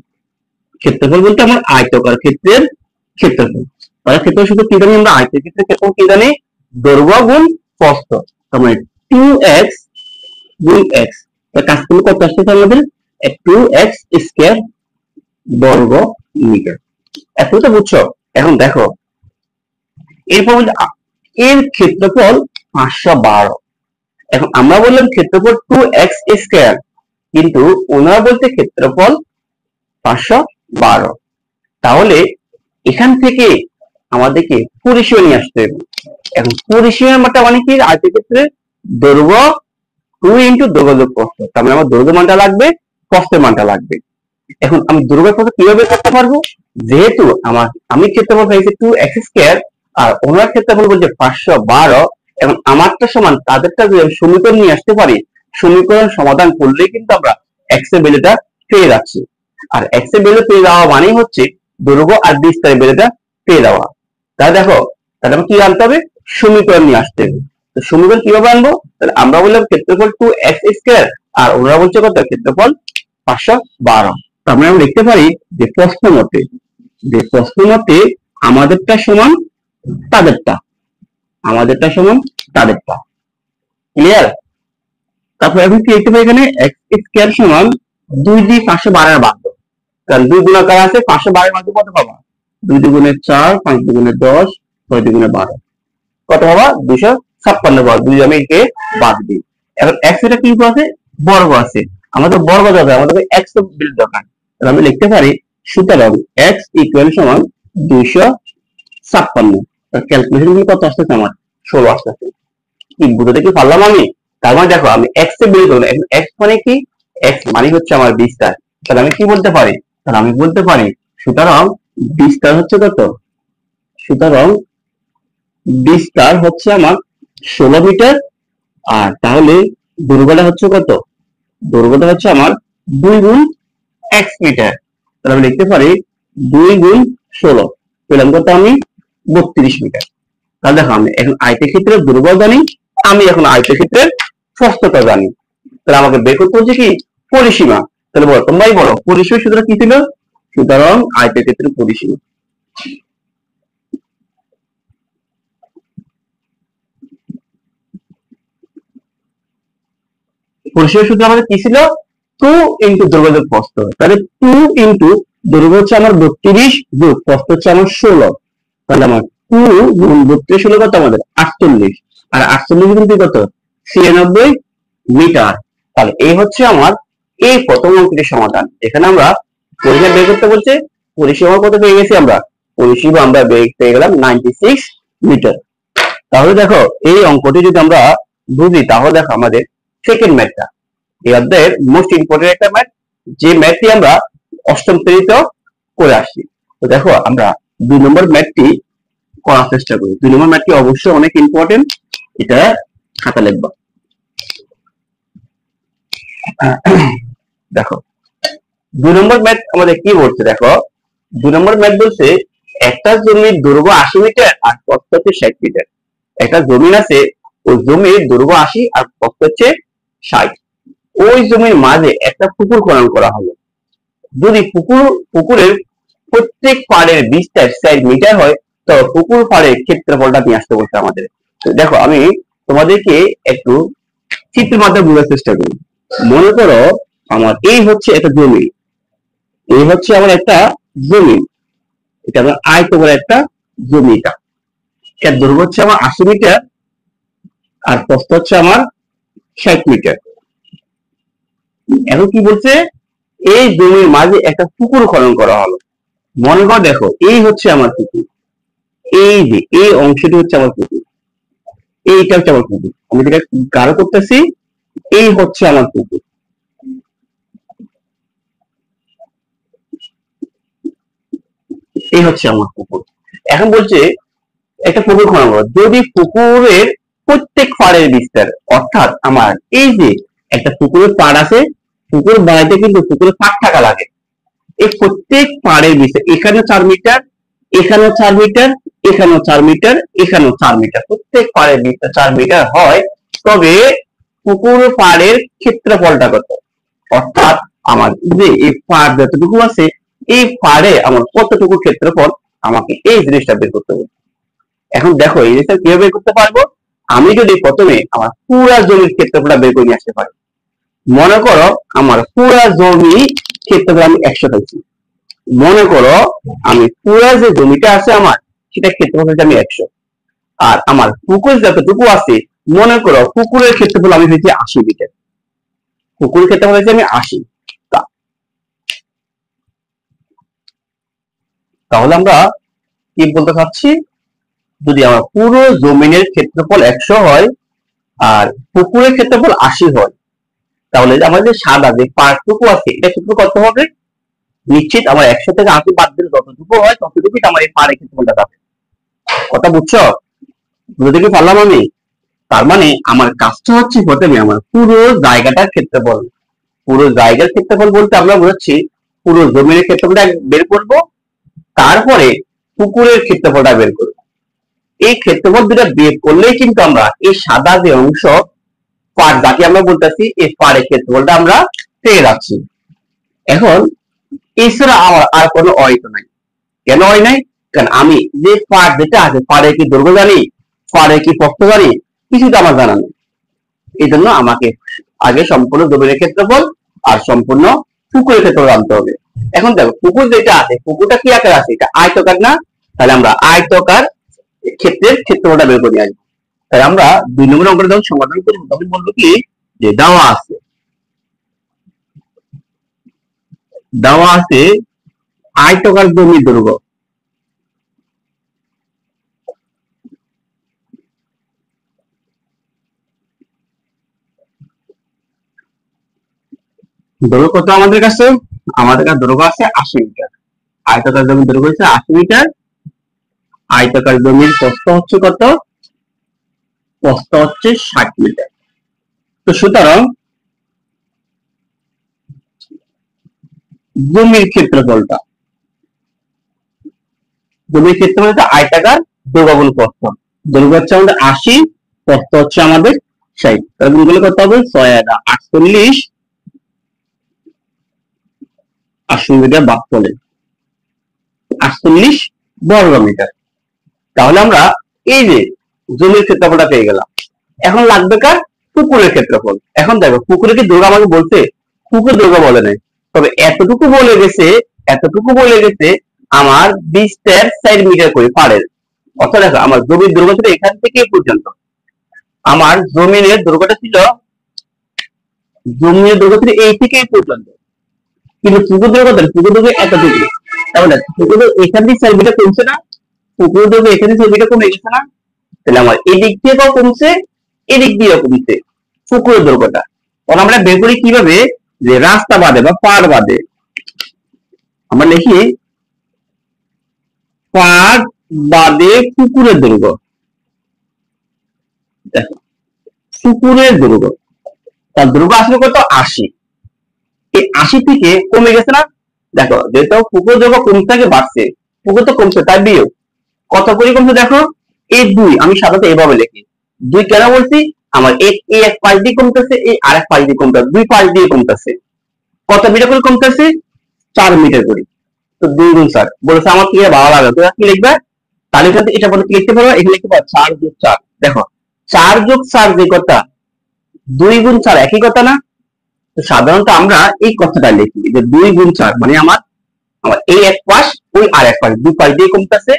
ক্ষেত্রফল বলতে আমার আয়তকার ক্ষেত্রের ক্ষেত্রফল। তাহলে ক্ষেত্রফল শুধু কি জানি আমরা? আয়তক্ষেত্রের ক্ষেত্রফল কি জানি? দৈর্ঘ্য গুণ প্রস্থ, তার মানে 2x গুণ x। কাজ করলে কত আসছে আমাদের? 2x স্কয়ার বর্গ মিটার। এখন তো বুঝছো। এখন দেখো এরপর এর ক্ষেত্রফল 512। এখন আমরা বললাম ক্ষেত্রফল 2x স্কয়ার, কিন্তু ওনারা বলতে ক্ষেত্রফল 512। তাহলে এখান থেকে আমাদেরকে পরিসীমা নিয়ে আসতে হবে। এখন পরিসীমাটা মানে কি? আয়তক্ষেত্রে দৈর্ঘ্য 2 ইনটু দৈর্ঘ্য যোগ প্রস্থ, তার মানে আমার দৈর্ঘ্য মানটা লাগবে, প্রস্থের মানটা লাগবে। এখন আমি দৈর্ঘ্য প্রস্থ কিভাবে করতে পারবো? যেহেতু আমি ক্ষেত্রফল পাইছি 2x স্কয়ার আর ওনার ক্ষেত্রফল বলছে 512, এখন আমারটা সমান তাদেরটা যদি আমি সমীকরণ নিয়ে আসতে পারি, সমীকরণ সমাধান করলে কিন্তু আমরা x এর ভ্যালুটা পেয়ে যাচ্ছি। আর x এর ভ্যালু পেয়ে যাওয়া মানেই হচ্ছে দৈর্ঘ্য আর বিস্তারের ভ্যালুটা পেয়ে যাওয়া। তাহলে দেখো তাহলে আমরা কি আনতে হবে? সমীকরণ নিয়ে আসতে হবে। তো সমীকরণ কিভাবে আনবো? তাহলে আমরা বললাম ক্ষেত্রফল 2x স্কয়ার আর ওনারা বলছে কত? ক্ষেত্রফল 512। তো আমরা লিখতে পারি যে প্রশ্ন মতে আমাদেরটা সমান তাদেরটা, ক্লিয়ার? তারপর এখন কি লিখতে পারি? এখানে x স্কয়ার সমান 2 দিয়ে 512 এর ভাগ, কারণ 2 গুণাকার আছে, 512 এর ভাগ কত পাবা? 2 দুগুণে 4, 5 দুগুণে 10, 6 দুগুণে 12, কত পাবা? 256 পাবা। 2 আমি একে বাদ দিই। এখন x এটা কি আছে? বর্গ আছে, আমাদের বর্গ যাবে, আমাদের x তো বের দরকার। তাহলে আমি লিখতে পারি সুতরাং x ইকুয়াল সমান 256। ক্যালকুলেশন কি কত আসছে আমার? 16 আসছে। কি বুঝতে কি পারলাম আমি? তার মানে দেখো আমি x এ বের করলাম। এখন x মানে কি? x মানে হচ্ছে আমার বিস্তার। তাহলে আমি কি বলতে পারি? তাহলে আমি বলতে পারি সুতরাং বিস্তার হচ্ছে কত? সুতরাং বিস্তার হচ্ছে আমার 16 মিটার। আর তাহলে দৈর্ঘ্যটা হচ্ছে কত? দৈর্ঘ্যটা হচ্ছে আমার 2 গুণ x মিটার। তাহলে আমি লিখতে পারি 2 গুণ 16 পেলাম কত? আমি 32 মিটার। তাহলে দেখো আমি এখন আয়তক্ষেত্রের দৈর্ঘ্য জানি, আমি এখন আয়তক্ষেত্রের প্রস্থটা জানি। তাহলে আমাকে বের করতে হচ্ছে কি? পরিসীমা। তাহলে বলো, তোমরাই বলো পরিসীমা সূত্রটা কি ছিল? সুতরাং আয়তক্ষেত্রের পরিসীমা সূত্র আমাদের কি ছিল? 2 ইনটু দৈর্ঘ্য যোগ প্রস্থ। তাহলে 2 ইনটু দৈর্ঘ্য হচ্ছে আমার 32 যোগ প্রস্থ হচ্ছে আমার 16। তাহলে আমার 2 গুণ 32 হলো কত? আমাদের 48। আর 48 কিন্তু কত? 96 মিটার। তাহলে এই হচ্ছে আমার এই প্রথম অঙ্কটির সমাধান। এখানে আমরা পরিসীমা বের করতে বলছে, পরিসীমা কত পেয়ে গেছি আমরা? পরিসীমা আমরা পেয়ে গেলাম 96 মিটার। তাহলে দেখো এই অঙ্কটি যদি আমরা বুঝি তাহলে দেখো আমাদের সেকেন্ড ম্যাথটা এই অধ্যায়ের মোস্ট ইম্পর্টেন্ট একটা ম্যাথ, যে ম্যাথটি আমরা অষ্টম শ্রেণীতে করে আসছি। তো দেখো আমরা 2 নম্বর ম্যাথটি করার চেষ্টা করি। 2 নম্বর ম্যাথটি অবশ্যই অনেক ইম্পর্টেন্ট, এটা খাতা লিখবা। দেখো 2 নম্বর ম্যাথ আমাদের কি বলছে, দেখো 2 নম্বর ম্যাথ বলছে একটা জমির দৈর্ঘ্য 80 মিটার আর প্রস্থ হচ্ছে 60 মিটার। একটা জমি আছে, ওই জমির দৈর্ঘ্য 80 আর প্রস্থ হচ্ছে 60। ওই জমির মাঝে একটা পুকুর খনন করা হলো। যদি পুকুরের প্রত্যেক পাড়ের বিস্তার 4 মিটার হয়, তো পুকুর পাড়ের ক্ষেত্রফলটা নিয়ে আসতে বলছে আমাদের। তো দেখো আমি তোমাদেরকে একটু চিত্রের মাধ্যমে বোঝার চেষ্টা করি। মনে করো আমার এই হচ্ছে একটা জমি, এই হচ্ছে আমার একটা জমি, এটা আমার আয়তকার একটা জমি। এর দৈর্ঘ্য হচ্ছে আমার 80 মিটার আর প্রস্থ হচ্ছে আমার 60 মিটার। এখন কি বলছে, এই জমির মাঝে একটা পুকুর খনন করা হলো। মনে করো দেখো এই হচ্ছে আমার পুকুর, এই যে এই অংশটি হচ্ছে আমার পুকুর, এইটা হচ্ছে আমার পুকুর। আমি যেটা গাঢ় করতেছি, এই হচ্ছে আমার পুকুর, এই হচ্ছে আমার পুকুর। এখন বলছে একটা পুকুর খনন করো। যদি পুকুরের প্রত্যেক পাড়ের বিস্তার, অর্থাৎ আমার এই যে একটা পুকুরের পাড় আছে, পুকুর বানাইতে কিন্তু পুকুরের পাড় থাকা লাগে। এই প্রত্যেক পাড়ের বিস্তার, এখানে 4 মিটার, এখানেও 4 মিটার, এখানেও 4 মিটার, এখানেও 4 মিটার, প্রত্যেক পাড়ের বিস্তার 4 মিটার হয়, তবে পুকুর পাড়ের ক্ষেত্রফলটা কত? অর্থাৎ আমার যে এই পাড় যতটুকু আছে, এই পাড়ে আমার কতটুকু ক্ষেত্রফল, আমাকে এই জিনিসটা বের করতে হবে। এখন দেখো এই জিনিসটা কিভাবে বের করতে পারবো, আমি যদি প্রথমে আমার পুরা জমির ক্ষেত্রফলটা বের করে নিয়ে আসতে পারি। মনে করো আমার পুরা জমি ক্ষেত্রফল আমি 100 পাইছি। মনে করো আমি পুরা যে জমিটা আছে আমার, সেটা ক্ষেত্রফল হচ্ছে আমি 100, আর আমার পুকুর যতটুকু আছে, মনে করো পুকুরের ক্ষেত্রফল আমি পেয়েছি 80 মিটার। পুকুরের ক্ষেত্রফল হচ্ছে আমি 80। তাহলে আমরা কি বলতে চাচ্ছি, যদি আমার পুরো জমিনের ক্ষেত্রফল 100 হয় আর পুকুরের ক্ষেত্রফল 80 হয়, তাহলে আমাদের সাদা যে পার্টটুকু আছে, এটা ক্ষেত্রফল কত হবে? নিশ্চিত আমার 100 থেকে 80 বাদ দিলে যতটুকু হয় ততটুকুই আমার এই পাড়ের ক্ষেত্রফলটা যাবে। কথা বুঝছো? বুঝতে কি পারলাম আমি? তার মানে আমার কাজটা হচ্ছে প্রথমে আমার পুরো জায়গাটার ক্ষেত্রফল, পুরো জায়গার ক্ষেত্রফল বলতে আমরা বোঝাচ্ছি পুরো জমির ক্ষেত্রফলটা বের করব, তারপরে পুকুরের ক্ষেত্রফলটা বের করব। এই ক্ষেত্রফল দুটা বের করলেই কিন্তু আমরা এই সাদা যে অংশ পাড়, যাকে আমরা বলতেছি এই পাড়ের ক্ষেত্রফলটা আমরা পেয়ে যাচ্ছি। এখন এছাড়া আমার আর কোনো অয়িত নাই। কেন হয় নাই? কারণ আমি যে পাড় যেটা আছে, পাড়ে কি দৈর্ঘ্য জানি, পাড়ে কি প্রস্থ জানি, কিছু তো আমার জানা নেই। এই জন্য আমাকে আগে সম্পূর্ণ জমির ক্ষেত্রফল আর সম্পূর্ণ পুকুরের ক্ষেত্রফল জানতে হবে। এখন দেখো পুকুর যেটা আছে, পুকুরটা কি আকার আছে? এটা আয়তকার না? তাহলে আমরা আয়তকার ক্ষেত্রের ক্ষেত্রফলটা বের করে আসবো। তাই আমরা 2 নম্বর অঙ্কটা যখন সমাধান করবো তখন বলবো কি, যে দেওয়া আছে আয়তকার জমির দৈর্ঘ্য, দৈর্ঘ্য কত আমাদের কাছে? আমাদের কাছে দৈর্ঘ্য আছে 80 মিটার। আয়তকার জমির দৈর্ঘ্য হচ্ছে 80 মিটার। আয়তকার জমির প্রস্থ হচ্ছে কত? প্রস্থ হচ্ছে 60 মিটার। তো সুতরাং জমির ক্ষেত্রফলটা, জমির ক্ষেত্রফল হচ্ছে আয়তাকার দৈর্ঘ্য গুণ প্রস্থ। দৈর্ঘ্য হচ্ছে আমাদের 80, প্রস্থ হচ্ছে আমাদের 60। তাহলে গুণগুলো কত হবে? 6 80 মিটার বাদ পড়ে 48 বর্গ মিটার। তাহলে আমরা এই যে জমির ক্ষেত্রফলটা পেয়ে গেলাম। এখন লাগবে কার? পুকুরের ক্ষেত্রফল। এখন দেখো পুকুরের কি দৈর্ঘ্য আমাকে বলছে? পুকুর দৈর্ঘ্য বলে নাই, তবে এতটুকু বলে গেছে আমার বিস্তার 4 মিটার করে পাড়ের। অর্থাৎ দেখো আমার জমির দৈর্ঘ্য ছিল এখান থেকে এই পর্যন্ত, আমার জমিনের দৈর্ঘ্যটা ছিল, জমির দৈর্ঘ্য ছিল এই থেকে এই পর্যন্ত, কিন্তু পুকুর দৈর্ঘ্য কত? পুকুর দৈর্ঘ্য এতটুকু। তাহলে পুকুর এখান থেকে 4 মিটার কমছে না? পুকুর দৈর্ঘ্য এখানে 4 মিটার কমে গেছে না? তাহলে আমার এদিক দিয়েও কমছে, এদিক দিয়েও কমছে পুকুরের দৈর্ঘ্যটা। তখন আমরা বের করি কিভাবে? যে রাস্তা বাদে বা পার বাদে আমরা লিখি পার বাদে পুকুরের দৈর্ঘ্য। দেখো পুকুরের দৈর্ঘ্য, তার দৈর্ঘ্য আসলে কত 80। এই 80 থেকে কমে গেছে না, দেখো যেহেতু পুকুর দৈর্ঘ্য কমতে থাকে বাড়ছে, পুকুর তো কমছে তাই বিয়োগ কত করে কমছে দেখো এই 2। আমি সাধারণত এভাবে লিখি 2 কেন বলছি, আমার এই এক পাশ দিয়ে কমতেছে, এই আরেক পাশ দিয়ে কমতেছে, 2 পাশ দিয়ে কমতেছে। কত মিটার করে কমতেছে, 4 মিটার করে। তো 2 গুণ 4 বলেছে আমার কি ভালো লাগে, তো কি লিখবে তাহলে এখান থেকে এটা বলে কি লিখতে পারো, এখানে লিখতে পারো 4 যোগ 4। দেখো 4 যোগ 4 যে কথা, 2 গুণ 4 একই কথা না। তো সাধারণত আমরা এই কথাটা লিখি যে 2 গুণ 4 মানে আমার আমার এই এক পাশ ওই আর এক পাশ 2 পাশ দিয়ে কমতেছে,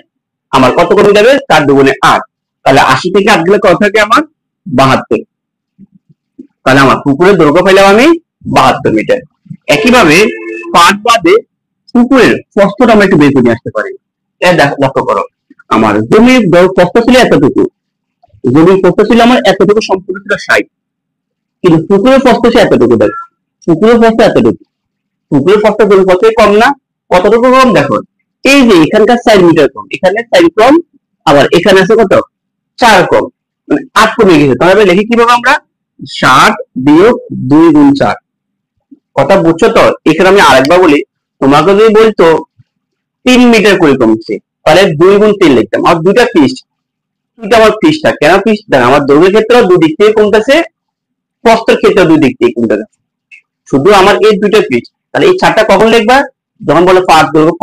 আমার কত কমে যাবে, 4 দুগুণে 8। তাহলে 80 থেকে 8 গেলে কত থাকে আমার 72। তাহলে আমার পুকুরের দৈর্ঘ্য পেলাম আমি 72 মিটার। একইভাবে পাট বাদে পুকুরের প্রস্থটা আমরা একটু বের করে আসতে পারি। লক্ষ্য করো, আমার জমির প্রস্থ ছিল এতটুকু, জমির প্রস্থ ছিল আমার এতটুকু, সম্পূর্ণ ছিল 60, কিন্তু পুকুরের প্রস্থ ছিল এতটুকু। দেখ পুকুরের প্রস্থ এতটুকু, পুকুরের প্রস্থ জমির প্রস্থ কম না, কতটুকু কম দেখো, এই যে এখানকার 4 মিটার কম, এখানে 4 কম, আবার এখানে আছে কত 4 কম, মানে 8 কমে গেছে। তাহলে লিখি কিভাবে আমরা 60 বিয়োগ 2 গুণ 4। কথা বুঝছো তো? এখানে আমি আরেকবার বলি, তোমাকে যদি বলতো 3 মিটার করে কমছে, তাহলে 2 গুণ 3 লিখতাম। আর দুটা পৃষ্ঠ, দুইটা আমার পৃষ্ঠা কেন পৃষ্ঠ, আমার দৈর্ঘ্যের ক্ষেত্রে দুই দিক থেকে কমতেছে, প্রস্থের ক্ষেত্রে দুই দিক থেকে কমতেছে, শুধু আমার এই দুইটা পৃষ্ঠ। তাহলে এই 4টা কখন লিখবা, যখন বলে পাঁচ দৈর্ঘ্য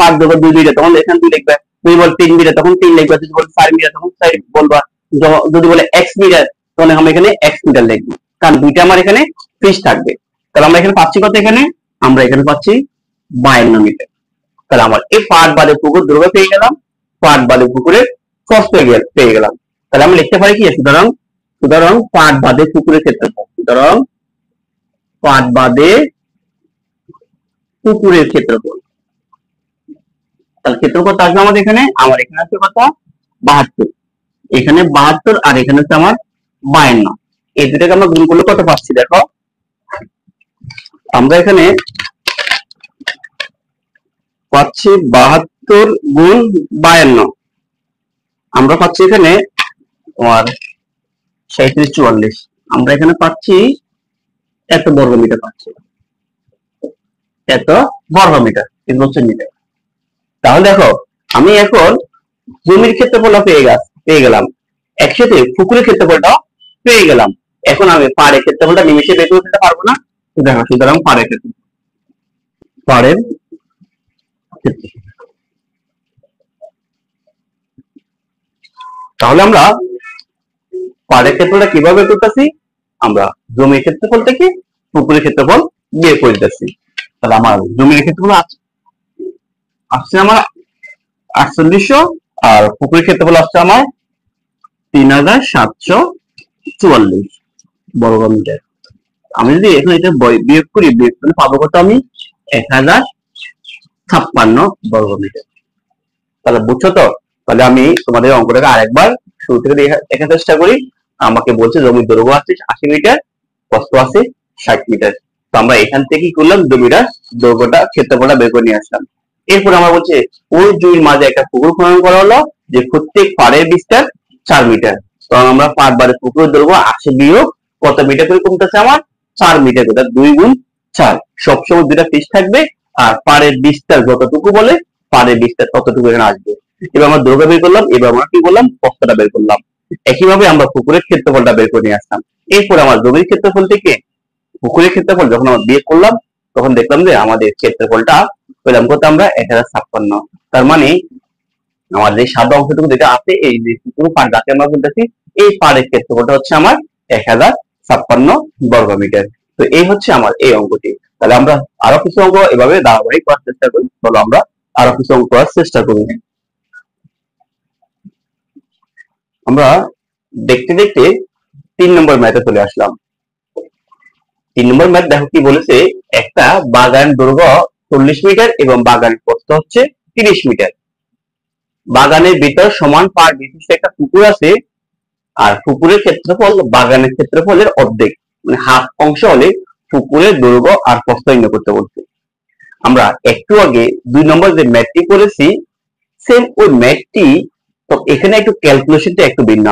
2 মিটার তখন এখানে 2 লিখবা, যদি বলে 3 মিটার তখন 3 লিখবা, যদি বলে 4 মিটার তখন 4 বলবা, যদি বলে x মিটার তখন আমরা এখানে x মিটার লিখবো, কারণ দুইটা আমার এখানে পৃষ্ঠ থাকবে। তাহলে আমরা এখানে পাচ্ছি কত, এখানে আমরা এখানে পাচ্ছি 52 মিটার। তাহলে আমার এই পাট বাদে পুকুর দৈর্ঘ্য পেয়ে গেলাম, পাট বাদে পুকুরের প্রস্থ পেয়ে গেলাম। তাহলে আমি লিখতে পারি কি, সুতরাং সুতরাং পাট বাদে পুকুরের ক্ষেত্রফল, সুতরাং পাট বাদে পুকুরের ক্ষেত্রফল। তাহলে ক্ষেত্রফল আসবে আমাদের এখানে, আমার এখানে আছে কত 72, এখানে 72 আর এখানে হচ্ছে আমার 52। এই দুটাকে আমরা গুণ করলে কত পাচ্ছি দেখো, আমরা এখানে পাচ্ছি 72 গুণ 52, আমরা পাচ্ছি এখানে তোমার 37 44, আমরা এখানে পাচ্ছি এত বর্গ মিটার, পাচ্ছি এত বর্গ মিটার, এগুলো হচ্ছে মিটার। তাহলে দেখো আমি এখন জমির ক্ষেত্রফলটা পেয়ে গেলাম, একসাথে পুকুরের ক্ষেত্রফলটাও পেয়ে গেলাম। এখন আমি পাড়ের ক্ষেত্রফলটা নিমেষে বের করে দিতে পারবো না, দেখো সুতরাং পাড়ের তাহলে আমরা পাড়ের ক্ষেত্রফলটা কিভাবে বের করতেছি, আমরা জমির ক্ষেত্রফল থেকে পুকুরের ক্ষেত্রফল বের করে দিতেছি। তাহলে আমার জমির ক্ষেত্রফল আসছে আমার 4800, আর পুকুরের ক্ষেত্রফল আসছে আমার 3744 বর্গ মিটার। আমি যদি এখন এটা বিয়োগ করি, বিয়োগ করলে পাবো কত আমি 1056 বর্গ মিটার। তাহলে বুঝছো তো? তাহলে আমি তোমাদের অঙ্কটাকে আরেকবার শুরু থেকে দেখার চেষ্টা করি। আমাকে বলছে জমির দৈর্ঘ্য আছে 80 মিটার, প্রস্থ আছে 60 মিটার। তো আমরা এখান থেকে কি করলাম, জমিটার দৈর্ঘ্যটা ক্ষেত্রফলটা বের করে নিয়ে আসলাম। এরপর আমরা বলছে ওই জমির মাঝে একটা পুকুর খনন করা হলো, যে প্রত্যেক পাড়ের বিস্তার 4 মিটার। তো আমরা পাড় বাড়ে পুকুরের দৈর্ঘ্য 80 বিয়োগ কত মিটার করে কমতেছে আমার 4 মিটার করে, 2 গুণ 4। সবসময় দুটা পৃষ্ঠ থাকবে, আর পাড়ের বিস্তার যতটুকু বলে পাড়ের বিস্তার ততটুকু এখানে আসবে। এবার আমরা দৈর্ঘ্য বের করলাম, এবার আমরা কি করলাম, প্রস্থটা বের করলাম। একইভাবে আমরা পুকুরের ক্ষেত্রফলটা বের করে নিয়ে আসলাম। এরপর আমার জমির ক্ষেত্রফল থেকে পুকুরের ক্ষেত্রফল যখন আমরা বিয়োগ করলাম, তখন দেখলাম যে আমাদের ক্ষেত্রফলটা পেলাম কত, আমরা 1056। তার মানে আমাদের এই সাদা অংশটুকু যেটা আছে, এই যে পুরো পাড় যাকে আমরা বলতেছি, এই পাড়ের ক্ষেত্রফলটা হচ্ছে আমার 1056 বর্গ মিটার। তো এই হচ্ছে আমার এই অঙ্কটি। তাহলে আমরা আরো কিছু অঙ্ক এভাবে ধারাবাহিক করার চেষ্টা করি। চলো আমরা আরো কিছু অঙ্ক করার চেষ্টা করি। আমরা দেখতে দেখতে 3 নম্বর ম্যাথে চলে আসলাম। 3 নম্বর ম্যাথ দেখো কি বলেছে, একটা বাগান দৈর্ঘ্য 40 মিটার এবং বাগানের প্রস্থ হচ্ছে 30 মিটার। বাগানের ভিতর সমান পাড় বিশিষ্ট একটা পুকুর আছে, আর পুকুরের ক্ষেত্রফল বাগানের ক্ষেত্রফলের অর্ধেক, মানে হাফ অংশ হলে পুকুরের দৈর্ঘ্য আর প্রস্থ নির্ণয় করতে বলছে। আমরা একটু আগে 2 নম্বর যে ম্যাথটি করেছি সেম ওই ম্যাথটি, তো এখানে একটু ক্যালকুলেশনটা একটু ভিন্ন।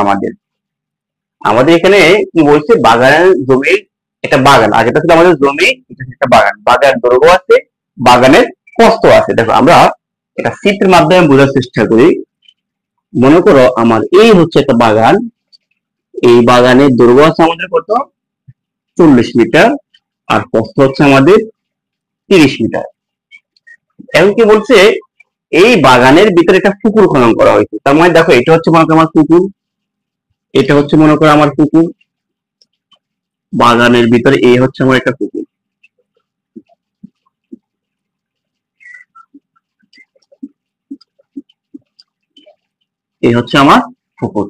আমাদের এখানে কি বলছে, বাগানের জমির একটা বাগান, আগেটা ছিল আমাদের জমি, এটা একটা বাগান, বাগানের দৈর্ঘ্য আছে, বাগানের প্রস্থ আছে। দেখো আমরা এটা চিত্রের মাধ্যমে বোঝার চেষ্টা করি। মনে করো আমার এই হচ্ছে একটা বাগান, এই বাগানের দৈর্ঘ্য আছে আমাদের কত, 40 মিটার, আর প্রস্থ হচ্ছে আমাদের 30 মিটার। এখন কি বলছে, এই বাগানের ভিতরে একটা পুকুর খনন করা হয়েছে। তার মানে দেখো এটা হচ্ছে মনে করো আমার পুকুর, এটা হচ্ছে মনে করো আমার পুকুর, বাগানের ভিতরে এই হচ্ছে আমার একটা পুকুর। এই হচ্ছে আমার পুকুর।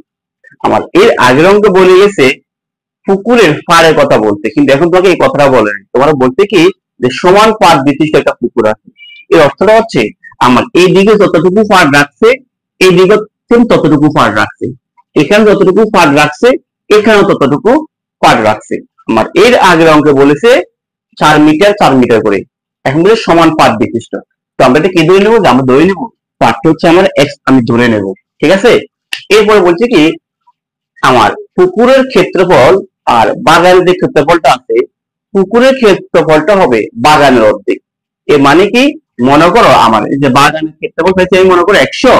আমার এর আগের অঙ্কে বলে গেছে পুকুরের পাড়ের কথা বলতে, কিন্তু এখন তোমাকে এই কথাটা বলে নাই, তোমার বলতে কি যে সমান পাড় বিশিষ্ট একটা পুকুর আছে। এর অর্থটা হচ্ছে আমার এই দিকে যতটুকু পাড় রাখছে, এই দিকে ততটুকু পাড় রাখছে, এখানে যতটুকু পাড় রাখছে, এখানেও ততটুকু পাড় রাখছে। আমার এর আগের অঙ্কে বলেছে 4 মিটার 4 মিটার করে, এখন বলে সমান পাড় বিশিষ্ট। তো আমরা এটা কি ধরে নেবো, যে আমরা ধরে নেবো পাড়টা হচ্ছে আমার এক্স, আমি ধরে নেব, ঠিক আছে। এরপরে বলছে কি আমার পুকুরের ক্ষেত্রফল আর বাগানের যে ক্ষেত্রফলটা আছে, পুকুরের ক্ষেত্রফলটা হবে বাগানের অর্ধেক। এর মানে কি, মনে করো আমার এই যে বাগানের ক্ষেত্রফল হয়েছে আমি মনে করো 100,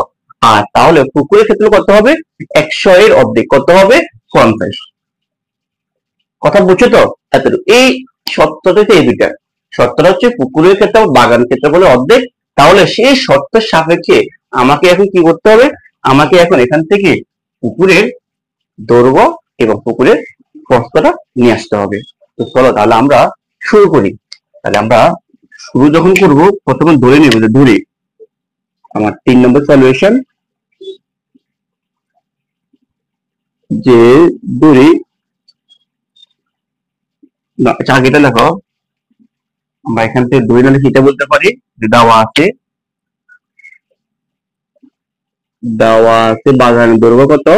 আর তাহলে পুকুরের ক্ষেত্রফল কত হবে, 100 এর অর্ধেক কত হবে, 50। কথা বুঝছো তো? এই শর্তটা হচ্ছে এই দুইটা শর্তটা হচ্ছে পুকুরের ক্ষেত্রফল বাগানের ক্ষেত্রফলের অর্ধেক। তাহলে সেই শর্তের সাপেক্ষে আমাকে এখন কি করতে হবে, আমাকে এখন এখান থেকে পুকুরের দৈর্ঘ্য এবং পুকুরের প্রস্থটা নিয়ে আসতে হবে। তো চলো তাহলে আমরা শুরু করি। তাহলে আমরা শুরু যখন করব, প্রথমে ধরে নেব যে দূরে আমার 3 নম্বর সলিউশন, যে দূরে আগেটা দেখো, আমরা এখান থেকে ধরে নিলে সেটা বলতে পারি যে দেওয়া আছে বাগানের দৈর্ঘ্য কত,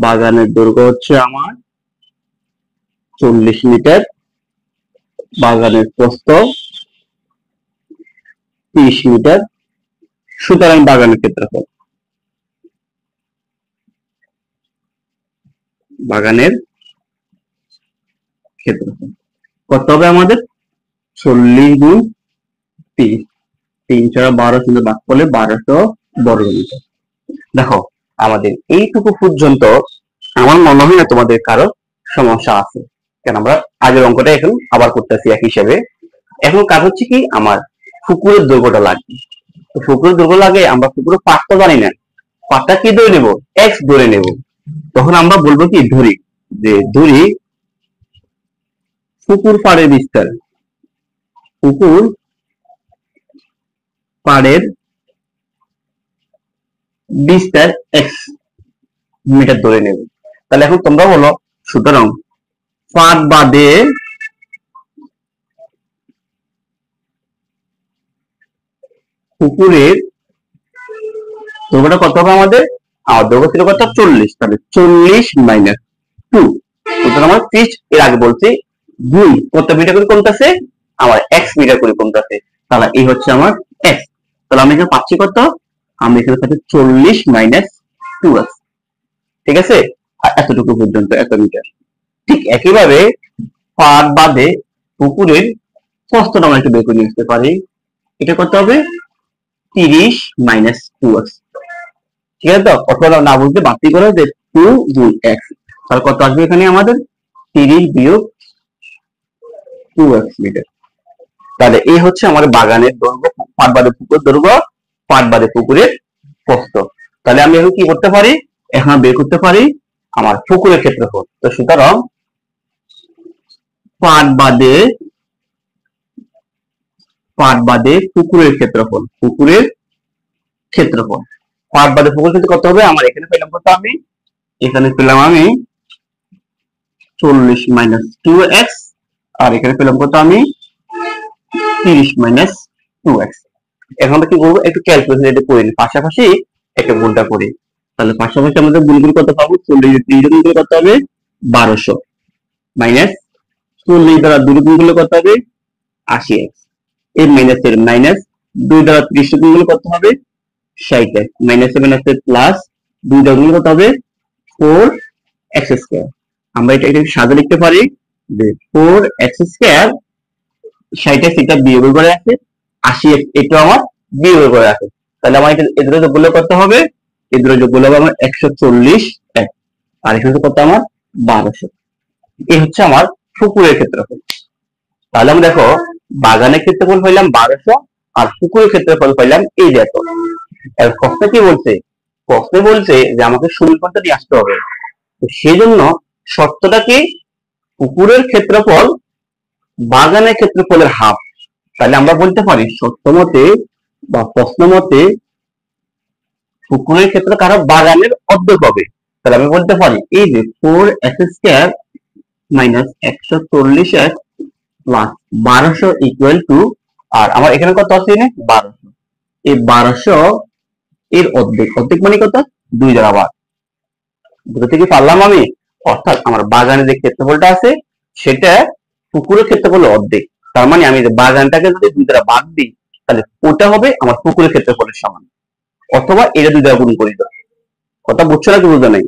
বাগানের দৈর্ঘ্য হচ্ছে আমার 40 মিটার, বাগানের প্রস্থ 30 মিটার, সুতরাং বাগানের ক্ষেত্রফল, বাগানের ক্ষেত্রফল কত হবে আমাদের, 40 গুণ 30, 3 4 12 কিন্তু ভাগ করলে 1200 বর্গ মিটার। দেখো আমাদের এইটুকু পর্যন্ত আমার মনে হয় না তোমাদের কারো সমস্যা আছে, কেন আমরা আগের অঙ্কটা এখন আবার করতেছি এক হিসেবে। এখন কাজ হচ্ছে কি, আমার পুকুরের দৈর্ঘ্যটা লাগবে। তো পুকুরের দৈর্ঘ্য লাগে, আমরা পুকুরের পাটটা জানি না, পাটটা কি ধরে নেব, এক্স ধরে নেব। তখন আমরা বলবো কি, ধরি যে ধরি পুকুর পাড়ের বিস্তার, পুকুর পাড়ের বিস্তার এক্স মিটার ধরে নেব। তাহলে এখন তোমরা বলো, সুতরাং পাট বাদে পুকুরের দৈর্ঘ্যটা কত হবে আমাদের, দৈর্ঘ্য ছিল কত 40, তাহলে 40 মাইনাস 2, সুতরাং আমার 30 এর আগে বলছি গুণ কত মিটার করে কমতেছে, আমার এক্স মিটার করে কমতেছে। তাহলে এই হচ্ছে আমার এক্স। তাহলে আমি এখানে পাচ্ছি কত, আমি এখানে পাচ্ছি 40 মাইনাস 2x, ঠিক আছে। আর এতটুকু পর্যন্ত এত মিটার। ঠিক একইভাবে পাট বাদে পুকুরের প্রস্থটা আমরা একটু বের করে নিয়ে আসতে পারি। এটা কত হবে, 30 মাইনাস 2x, ঠিক আছে। তো অথবা না বুঝতে বাড়তি করে যে 2 গুণ x, তাহলে কত আসবে এখানে আমাদের, 30 বিয়োগ 2x মিটার। তাহলে এই হচ্ছে আমাদের বাগানের দৈর্ঘ্য, পাট বাদে পুকুরের দৈর্ঘ্য, পাট বাদে পুকুরের প্রস্থ। তাহলে আমি এখন কি করতে পারি, এখন বের করতে পারি আমার পুকুরের ক্ষেত্রফল। তো সুতরাং পাট বাদে পুকুরের ক্ষেত্রফল, পুকুরের ক্ষেত্রফল পাট বাদে পুকুর ক্ষেত্রে কত হবে, আমার এখানে পেলাম কত, আমি এখানে পেলাম আমি 40 মাইনাস 2x, আর এখানে পেলাম কত, আমি 30 মাইনাস 2x। এখন আমরা কি করবো, একটু ক্যালকুলেশন এটা করে নিই, পাশাপাশি একটা গুণটা করি। তাহলে পাশাপাশি আমাদের গুণগুলো কত পাবো, 40 3 গুণ করলে কত হবে 1200 মাইনাস 40 দ্বারা 2 গুণ করলে কত হবে 80x, এই মাইনাসের মাইনাস 2 দ্বারা 30 গুণ করলে কত হবে 60x, মাইনাসে মাইনাসে প্লাস 2 দ্বারা গুণ কত হবে 4x²। আমরা এটা সাজা লিখতে পারি যে 4x² 60x এটা বিয়োগ করে আছে, 80x এটা আমার বিয়োগ করে আছে। তাহলে আমার এদের যোগগুলো কত হবে, এদের যোগগুলো হবে আমার 140 আর এখানে কত আমার 1200। এই হচ্ছে আমার পুকুরের ক্ষেত্রফল। তাহলে আমরা দেখো বাগানের ক্ষেত্রফল পাইলাম 1200 আর পুকুরের ক্ষেত্রফল পাইলাম এই যে এত। প্রশ্নে কি বলছে, প্রশ্নে বলছে যে আমাকে সমীকরণটা নিয়ে আসতে হবে, তো সেই জন্য শর্তটা কি, পুকুরের ক্ষেত্রফল বাগানের ক্ষেত্রফলের হাফ। তাহলে আমরা বলতে পারি শর্ত মতে বা প্রশ্ন মতে পুকুরের ক্ষেত্র কারো বাগানের অর্ধেক হবে। তাহলে আমি বলতে পারি এই যে 4x² minus 140x plus 1200 equal to, আর আমার এখানে কত আছে 1200, এই 1200 এর অর্ধেক, অর্ধেক মানে কত 2 দ্বারা ভাগ। দুটো থেকে পারলাম আমি, অর্থাৎ আমার বাগানে যে ক্ষেত্রফলটা আছে সেটা পুকুরের ক্ষেত্রফলের অর্ধেক। তার মানে আমি যে বাগানটাকে যদি 2 দ্বারা ভাগ দিই তাহলে ওটা হবে আমার পুকুরের ক্ষেত্রফলের সমান, অথবা এটা 2 দ্বারা গুণ করে দাও। কথা বুঝছো নাকি বুঝো নাই?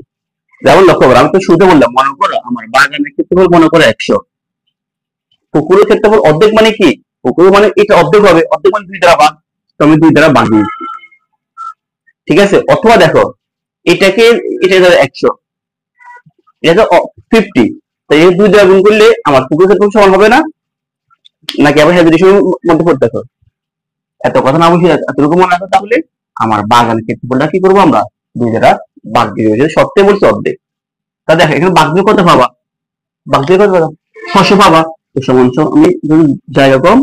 যেমন লক্ষ্য করো, আমি তো শুরুতে বললাম, মনে করো আমার বাগানের ক্ষেত্রফল মনে করো 100, পুকুরের ক্ষেত্রফল অর্ধেক মানে কি, পুকুর মানে এটা অর্ধেক হবে, অর্ধেক মানে 2 দ্বারা ভাগ, তো আমি 2 দ্বারা ভাগ দিচ্ছি, ঠিক আছে। অথবা দেখো এটাকে, এটা ধরো 100, এটা 50, তাই এই 2 দ্বারা গুণ করলে আমার পুকুরের ক্ষেত্রফল সমান হবে না নাকি? আবার হেজিটেশনের মধ্যে পড়তে থাকো, এত কথা না বুঝে এতটুকু মনে রাখো। তাহলে আমার বাগানের ক্ষেত্রফলটা কি করবো আমরা 2 দ্বারা ভাগ দিয়ে দেবো, যদি সত্যি বলছে অর্ধেক। তা দেখো এখানে ভাগ দিয়ে কত পাবা, ভাগ দিয়ে কত পাবা 600 পাবা, তো সমান আমি জায়গা কম,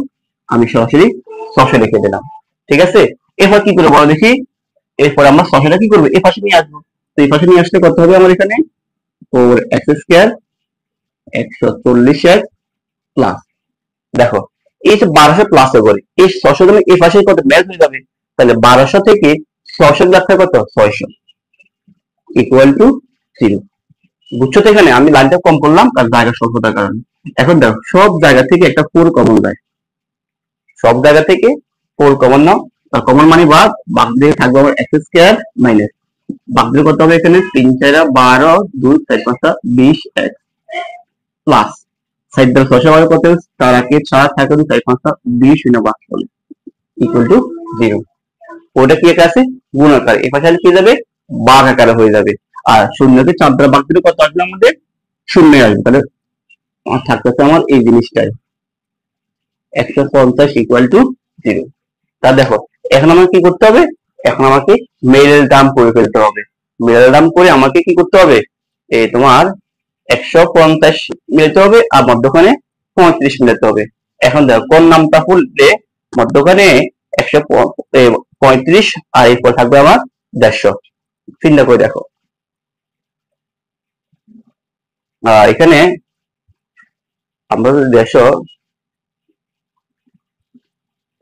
আমি সরাসরি 600 লিখে দিলাম, ঠিক আছে। এরপর কি করবো বলো দেখি, এরপর আমরা 600টা কি করবো এই পাশে নিয়ে আসবো, তো এই পাশে নিয়ে আসলে কত হবে আমার এখানে 4x² 140x প্লাস, দেখো এই যে 1200 প্লাস করে এই 600 গুলো এই পাশে কত ম্যাচ হয়ে যাবে, তাহলে 1200 থেকে 600 যাচ্ছে কত 600 ইকুয়াল টু 0। বুঝছো তো? এখানে আমি লাইনটা কম করলাম কারণ জায়গা স্বল্পতার কারণে। এখন দেখো সব জায়গা থেকে একটা 4 কমন যায়, সব জায়গা থেকে 4 কমন নাও, আর কমন মানে ভাগ, ভাগ দিয়ে থাকবে আমার x² মাইনাস, ভাগ দিয়ে কত হবে এখানে 3 4 12 2 4 5 20x প্লাস সাইড দ্বারা 600 ভাগে কত 4 আগে 4 থাকে 2 4 5 20 শূন্য ভাগ করলে ইকুয়াল টু 0। ওটা কি আছে গুণাকার, এই পাশে কি যাবে ভাগ আকারে হয়ে যাবে, আর শূন্যকে 4 দ্বারা ভাগ দিলে কত আসবে আমাদের শূন্য আসবে। তাহলে আমার থাকতেছে আমার এই জিনিসটাই 150 ইকুয়াল টু 0। তা দেখো এখন আমাকে কি করতে হবে, এখন আমাকে মেরেল দাম করে ফেলতে হবে। মেরেল দাম করে আমাকে কি করতে হবে, এই তোমার 150 মিলাতে হবে আর মধ্যখানে 35 মিলাতে হবে। এখন দেখো কোন নামটা ফুললে মধ্যখানে 135 আর এরপর থাকবে আমার 150, চিন্তা করে দেখো। এখানে আমরা 150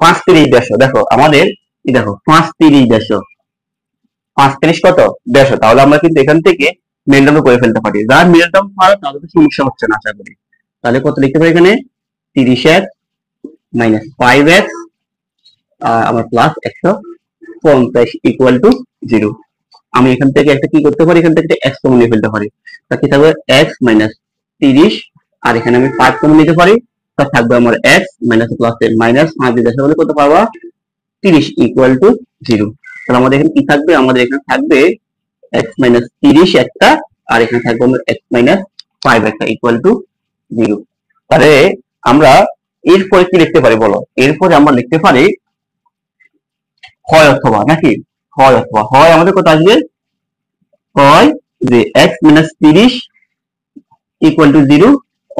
5 30 150, দেখো আমাদের দেখো 5 30 150, 5 30 কত 150, তাহলে আমরা কিন্তু এখান থেকে মিডল করে ফেলতে পারি। যার মিডল টার্ম পারো তাহলে তো সমস্যা হচ্ছে না আশা করি। তাহলে কত লিখতে পারি এখানে 30x মাইনাস 5x আমার প্লাস 150 ইকুয়াল টু 0। আমি এখান থেকে একটা কি করতে পারি, এখান থেকে একটা x কমন নিয়ে ফেলতে পারি, তা কি থাকবে x মাইনাস 30, আর এখানে আমি 5 কমন নিতে পারি, তা থাকবে আমার x মাইনাস প্লাস মাইনাস 5 দিয়ে দেখা হলে কত পাবা 30 ইকুয়াল টু 0। তাহলে আমাদের এখানে কি থাকবে, আমাদের এখানে থাকবে x মাইনাস 30 একটা, আর এখানে থাকবে আমাদের x মাইনাস 5 একটা ইকুয়াল টু 0। তাহলে আমরা এরপরে কি লিখতে পারি বলো, এরপরে আমরা লিখতে পারি হয় অথবা, নাকি হয় অথবা, হয় আমাদের কত আসবে, হয় যে x মাইনাস 30 ইকুয়াল টু 0,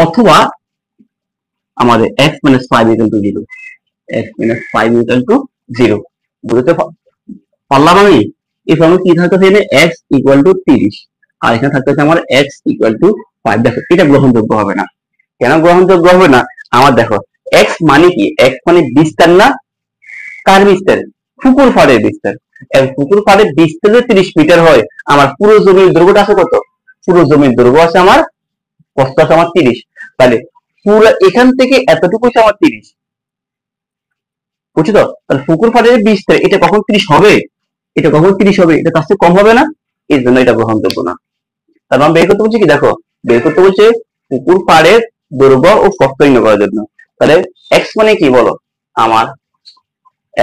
অথবা আমাদের x minus 5 equal to 0, x minus 5 equal to 0। বুঝতে পারলাম আমি? এই ফর্মে কি থাকতেছে এখানে x ইকুয়াল টু 30 আর এখানে থাকতেছে আমার x ইকুয়াল টু 5। দেখো এটা গ্রহণযোগ্য হবে না, কেন গ্রহণযোগ্য হবে না, আমার দেখো x মানে কি, x মানে বিস্তার না, কার বিস্তার, পুকুর ফাড়ের বিস্তার। পুকুর পাড়ে 20 থেকে 30 মিটার হয়, আমার পুরো জমির দৈর্ঘ্যটা আছে কত? পুরো জমির দৈর্ঘ্য আছে আমার প্রস্থ আছে আমার 30। তাহলে পুরো এখান থেকে এতটুকু আছে আমার 30, বুঝছো তো? তাহলে পুকুর পাড়ে 20 থেকে এটা কখন 30 হবে? এটা কখন 30 হবে? এটা তার চেয়ে কম হবে না, এই জন্য এটা গ্রহণযোগ্য না। তার মানে বের করতে বলছে কি, দেখো বের করতে বলছে পুকুর পাড়ের দৈর্ঘ্য ও প্রস্থ নির্ণয় করার জন্য। তাহলে এক্স মানে কি বলো? আমার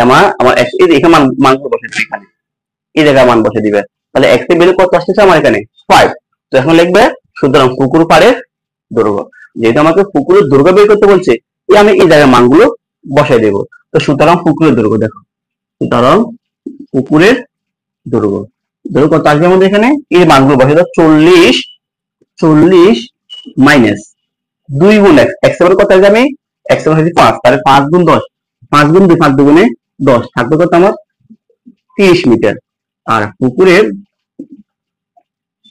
আমার আমার এক্স এই এখানে মান বসে দিবে, এখানে এই জায়গায় মান বসে দিবে। তাহলে এক্স এর ভ্যালু কত আসছে আমার এখানে? 5। তো এখন লিখবে সুতরাং পুকুর পাড়ের দৈর্ঘ্য, যেহেতু আমাকে পুকুরের দৈর্ঘ্য বের করতে বলছে, আমি এই জায়গায় মানগুলো বসাই দেব। তো সুতরাং পুকুরের দৈর্ঘ্য, দেখো সুতরাং পুকুরের দৈর্ঘ্য, দৈর্ঘ্য কত আসবে আমাদের এখানে? এই মানগুলো বসাই দাও। 40 মাইনাস 2 গুণ এক্স, এক্স এর কত আসবে? আমি এক্স এর হচ্ছে 5, তাহলে 5 গুণ 10, 5 গুণ 2, 5 দুগুণে 10, থাকবে কত আমার? 30 মিটার। আর পুকুরের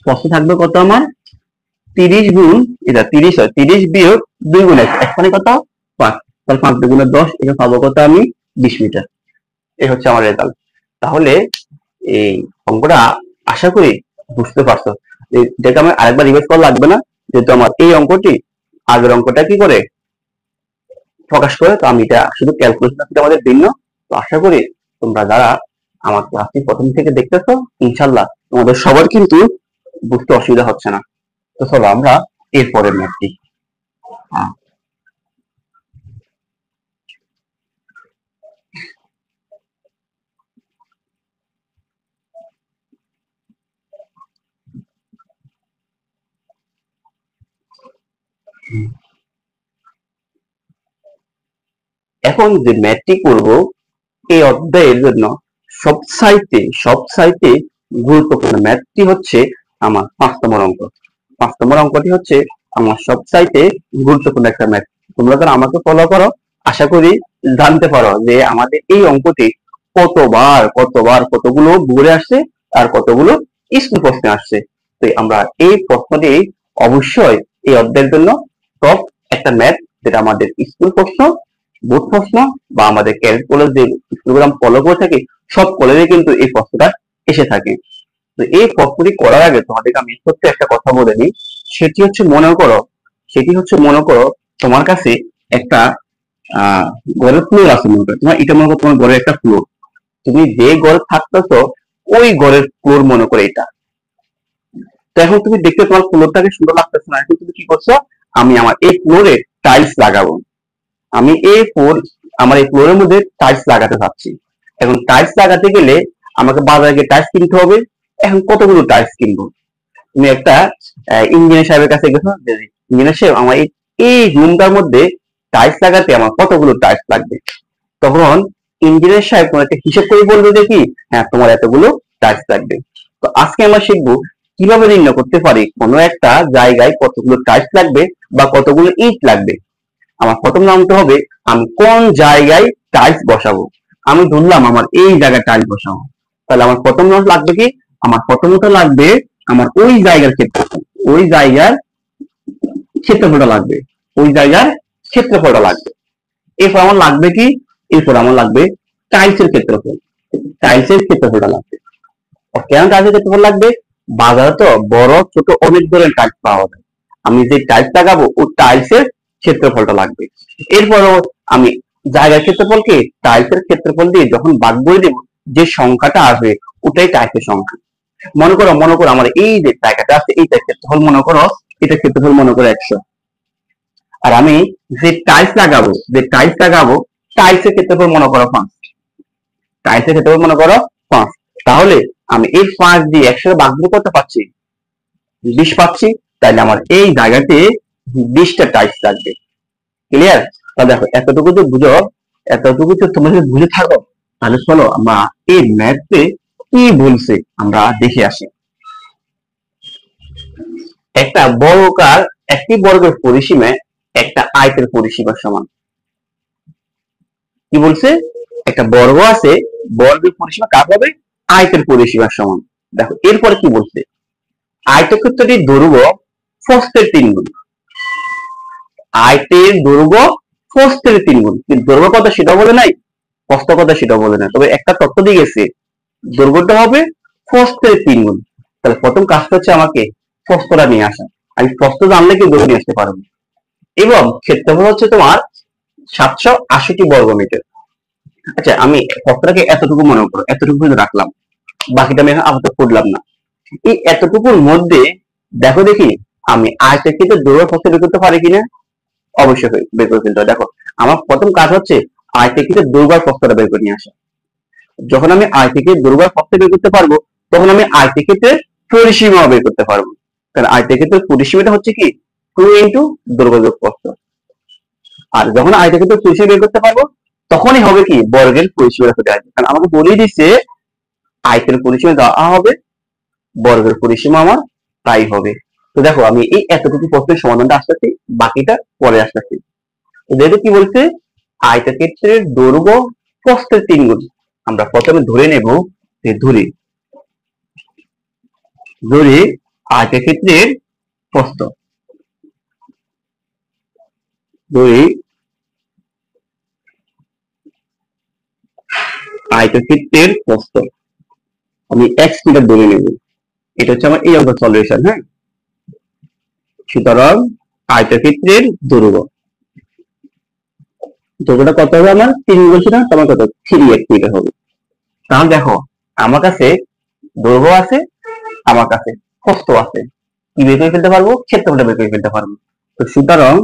প্রস্থ থাকবে কত আমার? 30 গুণ, এটা 30 হয়, 30 বিয়োগ 2 গুণ এক্স, এক্স মানে কত? 5, তাহলে 5 দুগুণে 10, এটা পাবো কত আমি? 20 মিটার। এই হচ্ছে আমার রেজাল্ট। তাহলে এই অঙ্কটা আশা করি বুঝতে পারছো। যেটা আমার আরেকবার রিভাইজ করা লাগবে না, যেহেতু আমার এই অঙ্কটি আগের অঙ্কটা কি করে প্রকাশ করে। তো আমি এটা শুধু ক্যালকুলেশন আমাদের ভিন্ন। তো আশা করি তোমরা যারা আমার ক্লাসটি প্রথম থেকে দেখতেছো, ইনশাল্লাহ তোমাদের সবার কিন্তু বুঝতে অসুবিধা হচ্ছে না। তো চলো আমরা এরপরের ম্যাথটি। এখন যে ম্যাথটি করব এই অধ্যায়ের জন্য সবচাইতে গুরুত্বপূর্ণ ম্যাথটি হচ্ছে আমার 5 নম্বর অঙ্ক। 5 নম্বর অঙ্কটি হচ্ছে আমার সবচাইতে গুরুত্বপূর্ণ একটা ম্যাথ। তোমরা যারা আমাকে ফলো করো, আশা করি জানতে পারো যে আমাদের এই অঙ্কটি কতগুলো ঘুরে আসছে আর কতগুলো স্কুল প্রশ্নে আসছে। তো আমরা এই প্রশ্নটি অবশ্যই এই অধ্যায়ের জন্য টপ একটা ম্যাথ, যেটা আমাদের স্কুল প্রশ্ন, বোর্ড প্রশ্ন বা আমাদের ক্যাডেট কলেজ যে প্রোগ্রাম ফলো করে থাকি, সব কলেজে কিন্তু এই প্রশ্নটা এসে থাকে। তো এই প্রশ্নটি করার আগে তোমাদেরকে আমি সত্যি একটা কথা বলে নিই। সেটি হচ্ছে মনে করো তোমার কাছে একটা ঘরের ফ্লোর আছে, মনে করো তোমার এটা, মনে করো তোমার ঘরের একটা ফ্লোর, তুমি যে ঘরে থাকতেছো ওই ঘরের ফ্লোর মনে করে এটা। তো এখন তুমি দেখতে তোমার ফ্লোরটাকে সুন্দর লাগতেছে না, এখন তুমি কি করছো? আমি আমার এই ফ্লোরে টাইলস লাগাবো। আমি আমার এই ফ্লোরের মধ্যে টাইলস লাগাতে চাচ্ছি। এখন টাইলস লাগাতে গেলে আমাকে বাজারে গিয়ে টাইলস কিনতে হবে। এখন কতগুলো টাইলস কিনবো? তুমি একটা ইঞ্জিনিয়ার সাহেবের কাছে গেছো, ইঞ্জিনিয়ার সাহেব আমার এই রুমটার মধ্যে টাইলস লাগাতে আমার কতগুলো টাইলস লাগবে? তখন ইঞ্জিনিয়ার সাহেব তোমাকে হিসেব করে বলবে যে কি, হ্যাঁ তোমার এতগুলো টাইলস লাগবে। তো আজকে আমরা শিখবো কিভাবে নির্ণয় করতে পারি কোনো একটা জায়গায় কতগুলো টাইলস লাগবে বা কতগুলো ইট লাগবে। আমার প্রথম নামতে হবে আমি কোন জায়গায় টাইলস বসাবো। আমি ধরলাম আমার এই জায়গায় টাইলস বসাবো, তাহলে আমার প্রথম নাম লাগবে কি? আমার প্রথমত লাগবে আমার ওই জায়গার ক্ষেত্রফলটা লাগবে, ওই জায়গার ক্ষেত্রফলটা লাগবে। এরপর আমার লাগবে কি? এরপর আমার লাগবে টাইলসের ক্ষেত্রফলটা লাগবে। কেন টাইলসের ক্ষেত্রফল লাগবে? বাজারে তো বড় ছোট অনেক ধরনের টাইলস পাওয়া যায়, আমি যে টাইলস লাগাবো ওই টাইলসের ক্ষেত্রফলটা লাগবে। এরপরও আমি জায়গার ক্ষেত্রফলকে টাইলসের ক্ষেত্রফল দিয়ে যখন ভাগ করে দেবো, যে সংখ্যাটা আসবে ওটাই টাইলসের সংখ্যা। মনে করো আমার এই যে জায়গাটা আছে এইটার ক্ষেত্রফল মনে করো, এটা ক্ষেত্রফল মনে করো 100। আর আমি যে টাইলস লাগাবো টাইলসের ক্ষেত্রফল মনে করো 5, তাহলে আমি এই 5 দিয়ে 100 ভাগ দিয়ে করতে পারছি 20 পাচ্ছি। তাহলে আমার এই জায়গাতে 20টা টাইলস লাগবে। ক্লিয়ার? তাহলে দেখো এতটুকু তো তোমরা যদি বুঝে থাকো, তাহলে চলো আমরা এই ম্যাথে কি বলছে আমরা দেখে আসি। একটি বর্গের পরিসীমা একটা আয়তের পরিসীমার সমান। কি বলছে? একটা বর্গ আছে, বর্গের পরিসীমা কার হবে? আয়তের পরিসীমার সমান। দেখো এরপরে কি বলছে? আয়তক্ষেত্রটির দৈর্ঘ্য প্রস্থের 3 গুণ। আয়তের দৈর্ঘ্য প্রস্থের 3 গুণ, কিন্তু দৈর্ঘ্য কত সেটাও বলে নাই, প্রস্থ কত সেটাও বলে নাই, তবে একটা তথ্য দিয়ে গেছে দৈর্ঘ্যটা হবে প্রস্থের 3 গুণ। তাহলে প্রথম কাজটা হচ্ছে আমাকে প্রস্থটা নিয়ে আসা। আমি প্রস্থ জানলে কি দৈর্ঘ্য নিয়ে আসতে পারবো। এবং ক্ষেত্রফল হচ্ছে তোমার 768 বর্গ মিটার। আচ্ছা, আমি প্রস্থটাকে এতটুকু মনে করো, এতটুকু রাখলাম, বাকিটা আমি আপাতত করলাম না। এই এতটুকুর মধ্যে দেখো দেখি আমি আয়তক্ষেত্রের দৈর্ঘ্য প্রস্থ বের করতে পারি কিনা। অবশ্যই বের করে ফেলতে হবে। দেখো, আমার প্রথম কাজ হচ্ছে আয়তক্ষেত্রের দৈর্ঘ্য আর প্রস্থটা বের করে নিয়ে আসা। যখন আমি আয়তক্ষেত্রের দৈর্ঘ্য আর প্রস্থ বের করতে পারবো, তখন আমি আয়তক্ষেত্রের পরিসীমা বের করতে পারবো। কারণ আয়তক্ষেত্রের পরিসীমাটা হচ্ছে কি 2 ইন্টু দৈর্ঘ্য যোগ প্রস্থ। আর যখন আয়তক্ষেত্রের পরিসীমা বের করতে পারবো, তখনই হবে কি বর্গের পরিসীমা চলে আসবে। কারণ আমাকে বলেই দিচ্ছে আয়তের পরিসীমা দেওয়া হবে, বর্গের পরিসীমা আমার তাই হবে। তো দেখো, আমি এই এতটুকু প্রশ্নের সমাধানটা আসতেছি, বাকিটা পরে আসতেছি। যেহেতু কি বলছে আয়তক্ষেত্রের দৈর্ঘ্য প্রস্থের 3 গুণ, আমরা প্রথমে ধরে নেব যে ধরি আয়তক্ষেত্রের প্রস্থ, ধরি আয়তক্ষেত্রের প্রস্থ আমি x মিটার ধরে নেব। এটা হচ্ছে আমার এই অঙ্কের সলিউশন। হ্যাঁ, সুতরাং আয়তক্ষেত্রের দৈর্ঘ্যটা কত হবে আমার 3 বলছি না, তোমার কত 3x মিটার হবে। তাহলে দেখো, আমার কাছে দৈর্ঘ্য আছে, আমার কাছে প্রস্থ আছে, কি বের করে ফেলতে পারবো, ক্ষেত্রফলটা বের করে ফেলতে পারবো। তো সুতরাং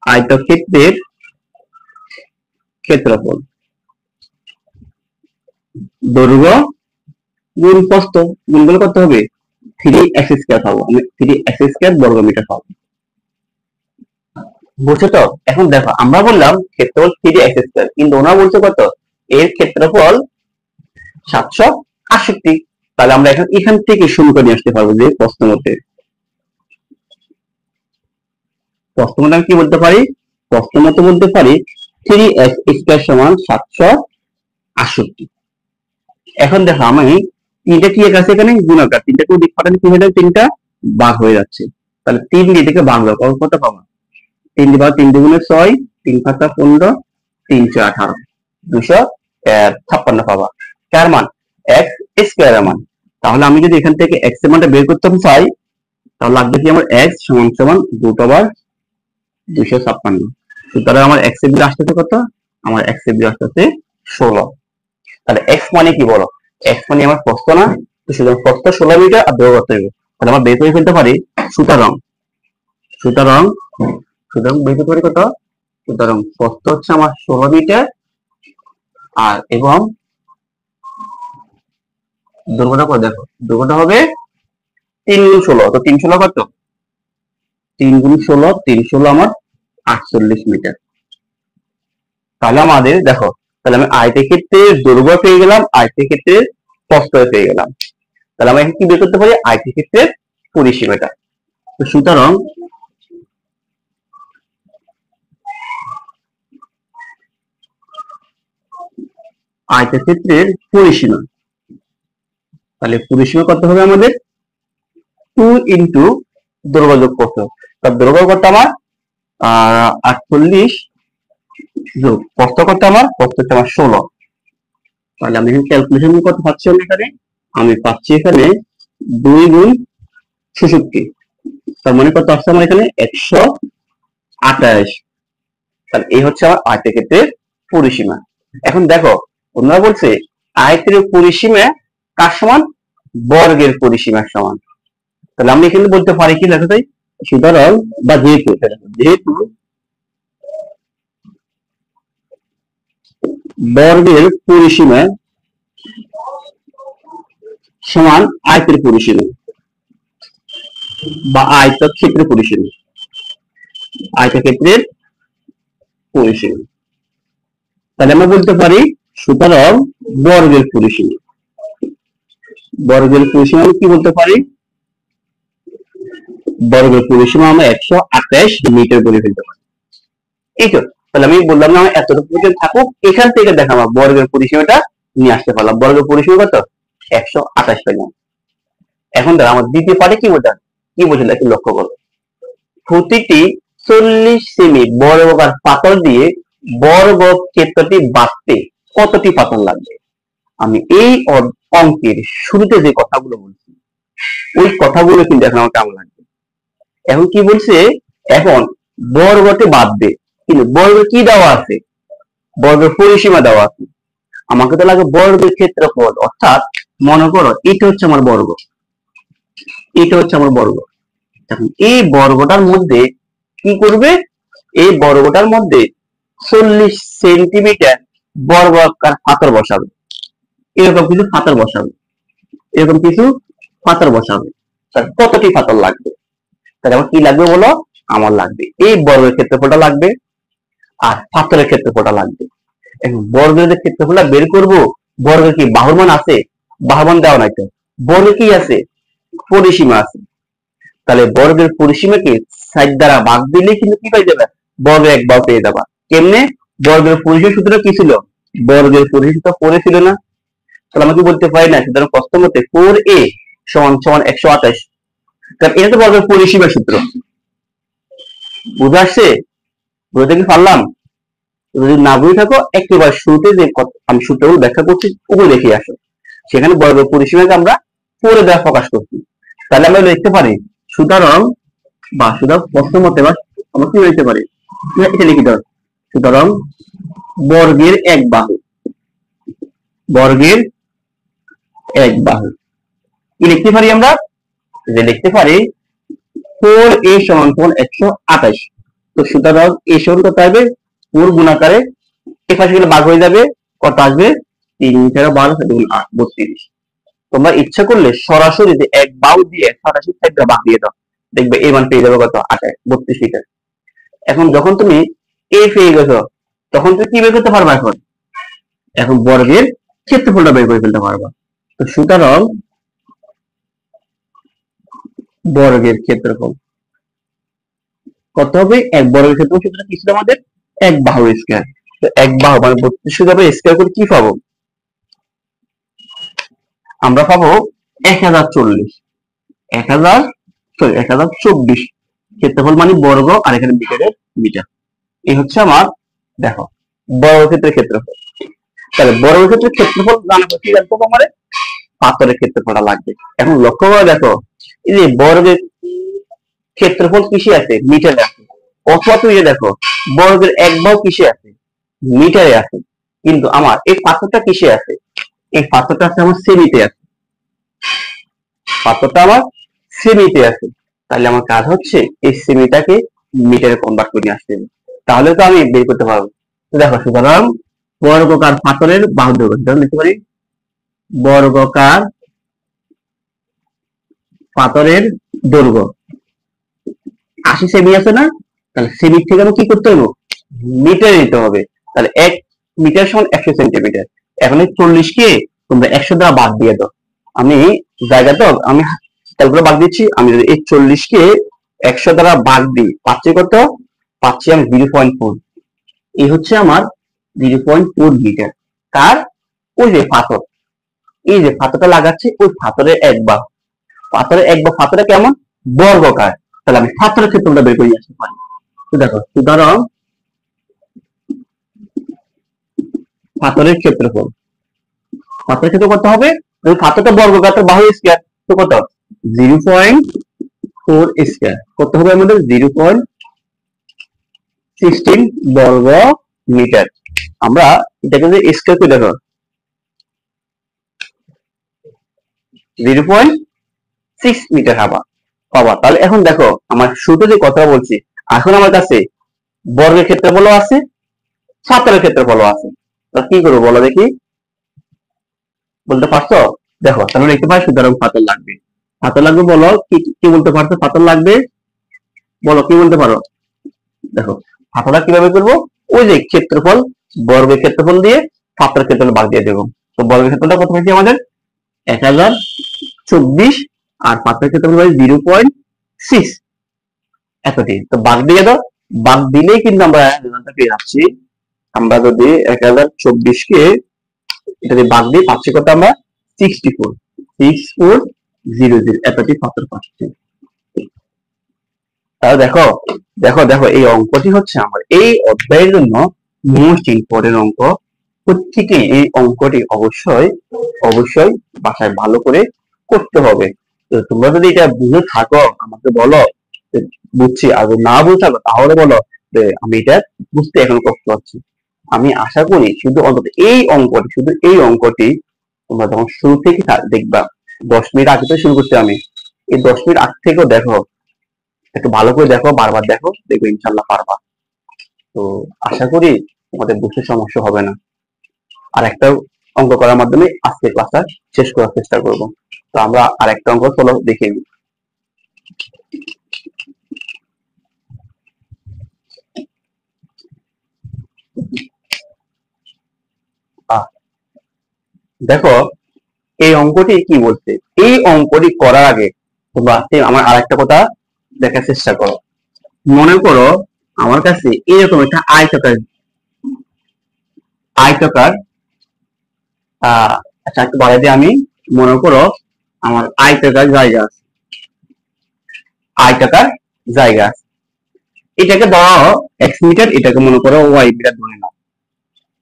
আয়তক্ষেত্রের ক্ষেত্রফল দৈর্ঘ্য গুণ প্রস্থ গুণ করলে কত হবে 3x² পাবো। আমি 3x² বর্গ মিটার পাবো। বুঝছো তো? এখন দেখো, আমরা বললাম ক্ষেত্রফল 3x², কিন্তু ওনারা বলছে কত, এর ক্ষেত্রফল 768। তাহলে আমরা এখান থেকে শুরু করে নিয়ে আসতে পারবো যে প্রশ্ন মতে আমি কি বলতে পারি, প্রশ্ন মতে বলতে পারি 3x² সমান 768। এখন দেখো, আমি তিনটা কি আছে এখানে গুণাকার, তিনটাকে দিক পাঠালে কি হয়ে যাবে, তিনটা ভাগ হয়ে যাচ্ছে। তাহলে 3 দিয়ে থেকে ভাগ দাও, কত পাবো, 3 দিয়ে 3 দুগুণে 6, 3 5 15, 3 4 18, 256 পাবা। কার মান, x স্কয়ার এর মান। তাহলে আমি যদি এখান থেকে x এর মানটা বের করতে চাই, তাহলে লাগবে কি আমার x সমান সমান √256। সুতরাং আমার x এর বিলে আসতেছে কত, আমার x এর বিলে আসতেছে 16। তাহলে x মানে কি বলো, x মানে আমার প্রস্থ না, তো সুতরাং প্রস্থ 16 মিটার আর দৈর্ঘ্য কত হবে, তাহলে আমরা বের করে ফেলতে পারি। সুতরাং সুতরাং সুতরাং বের করতে পারি কত, সুতরাং প্রস্থ হচ্ছে আমার 16 মিটার আর এবং দৈর্ঘ্যটা কত, দেখো দৈর্ঘ্যটা হবে 3 গুণ 16, তো 3 16 কত, 3 গুণ 16, 3 16 আমার 48 মিটার। তাহলে আমাদের দেখো, তাহলে আমি আয়তক্ষেত্রের দৈর্ঘ্য পেয়ে গেলাম, আয়তক্ষেত্রের প্রস্থ পেয়ে গেলাম। তাহলে আমরা কি বের করতে পারি, আয়তক্ষেত্রের পরিসীমাটা। তো সুতরাং আয়তক্ষেত্রের পরিসীমা, তাহলে পরিসীমা কত হবে আমাদের 2 ইন্টু দৈর্ঘ্য যোগ প্রস্থ। তার দৈর্ঘ্য কত আমার 48 যোগ প্রস্থ কত আমার, প্রস্থ হচ্ছে আমার 16। তাহলে আমি এখানে ক্যালকুলেশন কত পাচ্ছি, আমি পাচ্ছি এখানে 2 গুণ 66, তার মানে কত আসছে আমার এখানে 128। তাহলে এই হচ্ছে আমার আয়তক্ষেত্রের পরিসীমা। এখন দেখো, ওনারা বলছে আয়তের পরিসীমা কার সমান, বর্গের পরিসীমার সমান। তাহলে আমি এখানে বলতে পারি কি, লেখা যায় সুতরাং বা যেহেতু বর্গের পরিসীমা সমান আয়তের পরিসীমা বা আয়তক্ষেত্রের পরিসীমা, আয়তক্ষেত্রের পরিসীমা। তাহলে আমরা বলতে পারি সুতরাং বর্গের পরিসীমা, বর্গের পরিসীমা কি বলতে পারি, বর্গের পরিসীমা আমরা 128 মিটার বলে ফেলতে পারি। এই তো, তাহলে আমি বললাম না এতটুকু পর্যন্ত থাকুক, এখান থেকে দেখা আমার বর্গের পরিসীমাটা নিয়ে আসতে পারলাম। বর্গের পরিসীমা কত 128 পেলাম। এখন ধর আমার দ্বিতীয় পার্টে কি বোঝাল, একটু লক্ষ্য করো, প্রতিটি 40 সেমি বর্গাকার পাথর দিয়ে বর্গ ক্ষেত্রটি বাঁধতে কতটি পাথর লাগবে? আমি এই অঙ্কের শুরুতে যে কথাগুলো বলছি ওই কথাগুলো কিন্তু এখন আমার কেমন লাগবে। এখন কি বলছে, এখন বর্গটি বাঁধবে, কিন্তু বর্গ কি দেওয়া আছে? বর্গের পরিসীমা দেওয়া আছে। আমাকে তো লাগে বর্গের ক্ষেত্রফল, অর্থাৎ মনে করো এটা হচ্ছে আমার বর্গ, এটা হচ্ছে আমার বর্গ। এখন এই বর্গটার মধ্যে কি করবে? এই বর্গটার মধ্যে 40 সেন্টিমিটার বর্গাকার পাথর বসাবে, এরকম কিছু পাথর বসাবে, এরকম কিছু পাথর বসাবে। তাহলে কতটি পাথর লাগবে? তাহলে আমার কি লাগবে বলো? আমার লাগবে এই বর্গের ক্ষেত্রফলটা লাগবে আর পাথরের ক্ষেত্রফলটা লাগবে। এখন বর্গের ক্ষেত্রফলটা বের করব, বর্গের কি বাহুর মান আছে? বাহুর মান দেওয়া নাই তো। বর্গের কি আছে? পরিসীমা আছে। তাহলে বর্গের পরিসীমাকে 60 দ্বারা ভাগ দিলে কিন্তু কি পাই যাবে? বর্গের এক বাহু পেয়ে যাবা। কেমনে? বর্গের পরিসীমা সূত্রটা কি ছিল? বর্গের পরিসীমা পড়ে ছিল না? তাহলে আমাকে বলতে পারি না, সুতরাং প্রশ্ন মতে 4a সমান সমান 128। কারণ এটা তো বর্গের পরিসীমা সূত্র। বুঝে আসছে? বুঝতে কি পারলাম? যদি না বুঝে থাকো একেবারে শুরুতে যে আমি সূত্রগুলো ব্যাখ্যা করছি ওগুলো দেখে আসো, সেখানে বর্গের পরিসীমাকে আমরা পরে দেওয়া প্রকাশ করছি। তাহলে আমরা লিখতে পারি সুতরাং, বা সুতরাং প্রশ্ন মতে আমরা কি লিখতে পারি, এটা লিখে দাও। সুতরাং বর্গের এক বাহু, বর্গের এক বাহু কি লিখতে পারি আমরা? যে লিখতে পারি 4a সমান 128। তো সুতরাং a সমান কত আসবে? 4 গুণাকারে এপাশে গেলে ভাগ হয়ে যাবে, কত আসবে? 3 × 12 = 8, 32। তোমরা ইচ্ছা করলে সরাসরি যে এক বাহু দিয়ে 87 সাইডটা ভাগ দিয়ে দাও, দেখবে এই মান পেয়ে যাবে কত? 32 মিটার। এখন যখন তুমি a পেয়ে গেছো তখন তুমি কি বের করতে পারবা? এখন বর্গের ক্ষেত্রফলটা বের করে ফেলতে পারবা। তো সুতরাং বর্গের ক্ষেত্রফল কত হবে? এক বর্গের ক্ষেত্রফল সূত্রটা কি ছিল আমাদের? এক বাহু স্কয়ার। তো এক বাহু মানে 32 যাবে স্কয়ার করে কি পাবো? আমরা পাবো 1040, 1024 ক্ষেত্রফল মানে বর্গ, আর এখানে মিটারের মিটার। এই হচ্ছে আমার, দেখো, বর্গক্ষেত্রের ক্ষেত্রফল। তাহলে বর্গক্ষেত্রের ক্ষেত্রফল জানা পর কি জানতে হবে? আমাদের পাথরের ক্ষেত্রফলটা লাগবে। এখন লক্ষ্য করে দেখো, এই যে বর্গের ক্ষেত্রফল কিসে আছে? মিটারে আছে। অথবা তুমি দেখো বর্গের এক বাহু কিসে আছে? মিটারে আছে। কিন্তু আমার এই পাথরটা কিসে আছে? এই পাথরটা আছে আমার সেমিতে আছে, পাথরটা আমার সেমিতে আছে। তাহলে আমার কাজ হচ্ছে এই সেমিটাকে মিটারে কনভার্ট করে আসতে হবে, তাহলে তো আমি বের করতে পারবো। তো দেখো, সুতরাং বর্গাকার পাথরের বাহু দৈর্ঘ্য লিখতে পারি বর্গাকার পাথরের দৈর্ঘ্য 80 সেমি আছে না? তাহলে সেমি থেকে আমি কি করতে হবে? মিটারে নিতে হবে। তাহলে 1 মিটার সমান 100 সেন্টিমিটার। এখন এই 40 কে তোমরা 100 দ্বারা বাদ দিয়ে দাও। আমি জায়গা তো আমি ক্যালকুলেটর বাদ দিচ্ছি। আমি যদি এই 40 কে 100 দ্বারা ভাগ দিই, পাচ্ছি কত? পাচ্ছি আমি 0.4। এই হচ্ছে আমার 0.4 মিটার। কার? ওই যে পাথর, এই যে পাথরটা লাগাচ্ছে ওই পাথরের এক বাহু। পাথরের এক বাহু, পাথরটা কেমন? বর্গাকার। তাহলে আমি পাথরের ক্ষেত্রফলটা বের করে আসতে পারি। তো দেখো, সুতরাং পাথরের ক্ষেত্রফল, পাথরের ক্ষেত্রফল কত হবে? পাথরটা বর্গাকার, বাহু স্কয়ার, তো কত? 0.4 স্কয়ার। কত হবে আমাদের? 0.16 বর্গ মিটার। আমরা এটাকে যদি স্কয়ার করে দেখো 0.6 মিটার পাবা। তাহলে এখন দেখো, আমার শুরুতে যে কথা বলছি, এখন আমার কাছে বর্গের ক্ষেত্রফলও আছে, পাথরের ক্ষেত্রফলও আছে। তো কি করবো বলো দেখি? বলতে পারছো? দেখো, তাহলে লিখতে পারি সুতরাং পাথর লাগবে। পাথর লাগবে বলো, কি বলতে পারছো? পাথর লাগবে বলো, কি বলতে পারো? দেখো, পাথরটা কিভাবে করবো? ওই যে ক্ষেত্রফল, বর্গের ক্ষেত্রফল দিয়ে পাথরের ক্ষেত্রফল ভাগ দিয়ে দেবো। তো বর্গের ক্ষেত্রফলটা কত হয়েছে আমাদের? 1024, আর পাথরের ক্ষেত্রফল হয় 0.6, এতটি। তো ভাগ দিয়ে দাও, ভাগ দিলেই কিন্তু আমরা রেজাল্টটা পেয়ে যাচ্ছি। আমরা যদি 1024 কে এটা দিয়ে ভাগ দিই, পাচ্ছি কত আমরা? 6400 এতটি পাথর পাচ্ছি। তাহলে দেখো দেখো দেখো এই অঙ্কটি হচ্ছে আমার এই অধ্যায়ের জন্য মোস্ট ইম্পর্টেন্ট অঙ্ক। প্রত্যেকে এই অঙ্কটি অবশ্যই অবশ্যই বাসায় ভালো করে করতে হবে। তো তোমরা যদি এটা বুঝে থাকো আমাকে বলো যে বুঝছি, আর যদি না বুঝে থাকো তাহলে বলো যে আমি এটা বুঝতে এখন কষ্ট পাচ্ছি। আমি আশা করি শুধু অন্তত এই অঙ্কটি, শুধু এই অঙ্কটি তোমরা যখন শুরু থেকে দেখবা, 10 মিনিট আগে তো শুরু করছি আমি, এই 10 মিনিট আগ থেকেও দেখো, একটু ভালো করে দেখো, বারবার দেখো, দেখবে ইনশাল্লাহ পারবা। তো আশা করি তোমাদের বুঝতে সমস্যা হবে না। আর একটা অঙ্ক করার মাধ্যমে আজকের ক্লাসটা শেষ করার চেষ্টা করব। তো আমরা আর একটা অঙ্ক চলো দেখে নিই। দেখো এই অঙ্কটি কি বলছে। এই অঙ্কটি করার আগে তোমরা আমার আর একটা কথা দেখার চেষ্টা করো। মনে করো আমার কাছে এরকম একটা আয়তাকার আয়তাকার আচ্ছা একটু বাড়াই দিয়ে আমি, মনে করো আমার আয়তাকার জায়গা আছে, আয়তাকার জায়গা আছে, এটাকে ধরো এক্স মিটার, এটাকে মনে করো ওয়াই মিটার ধরে নাও।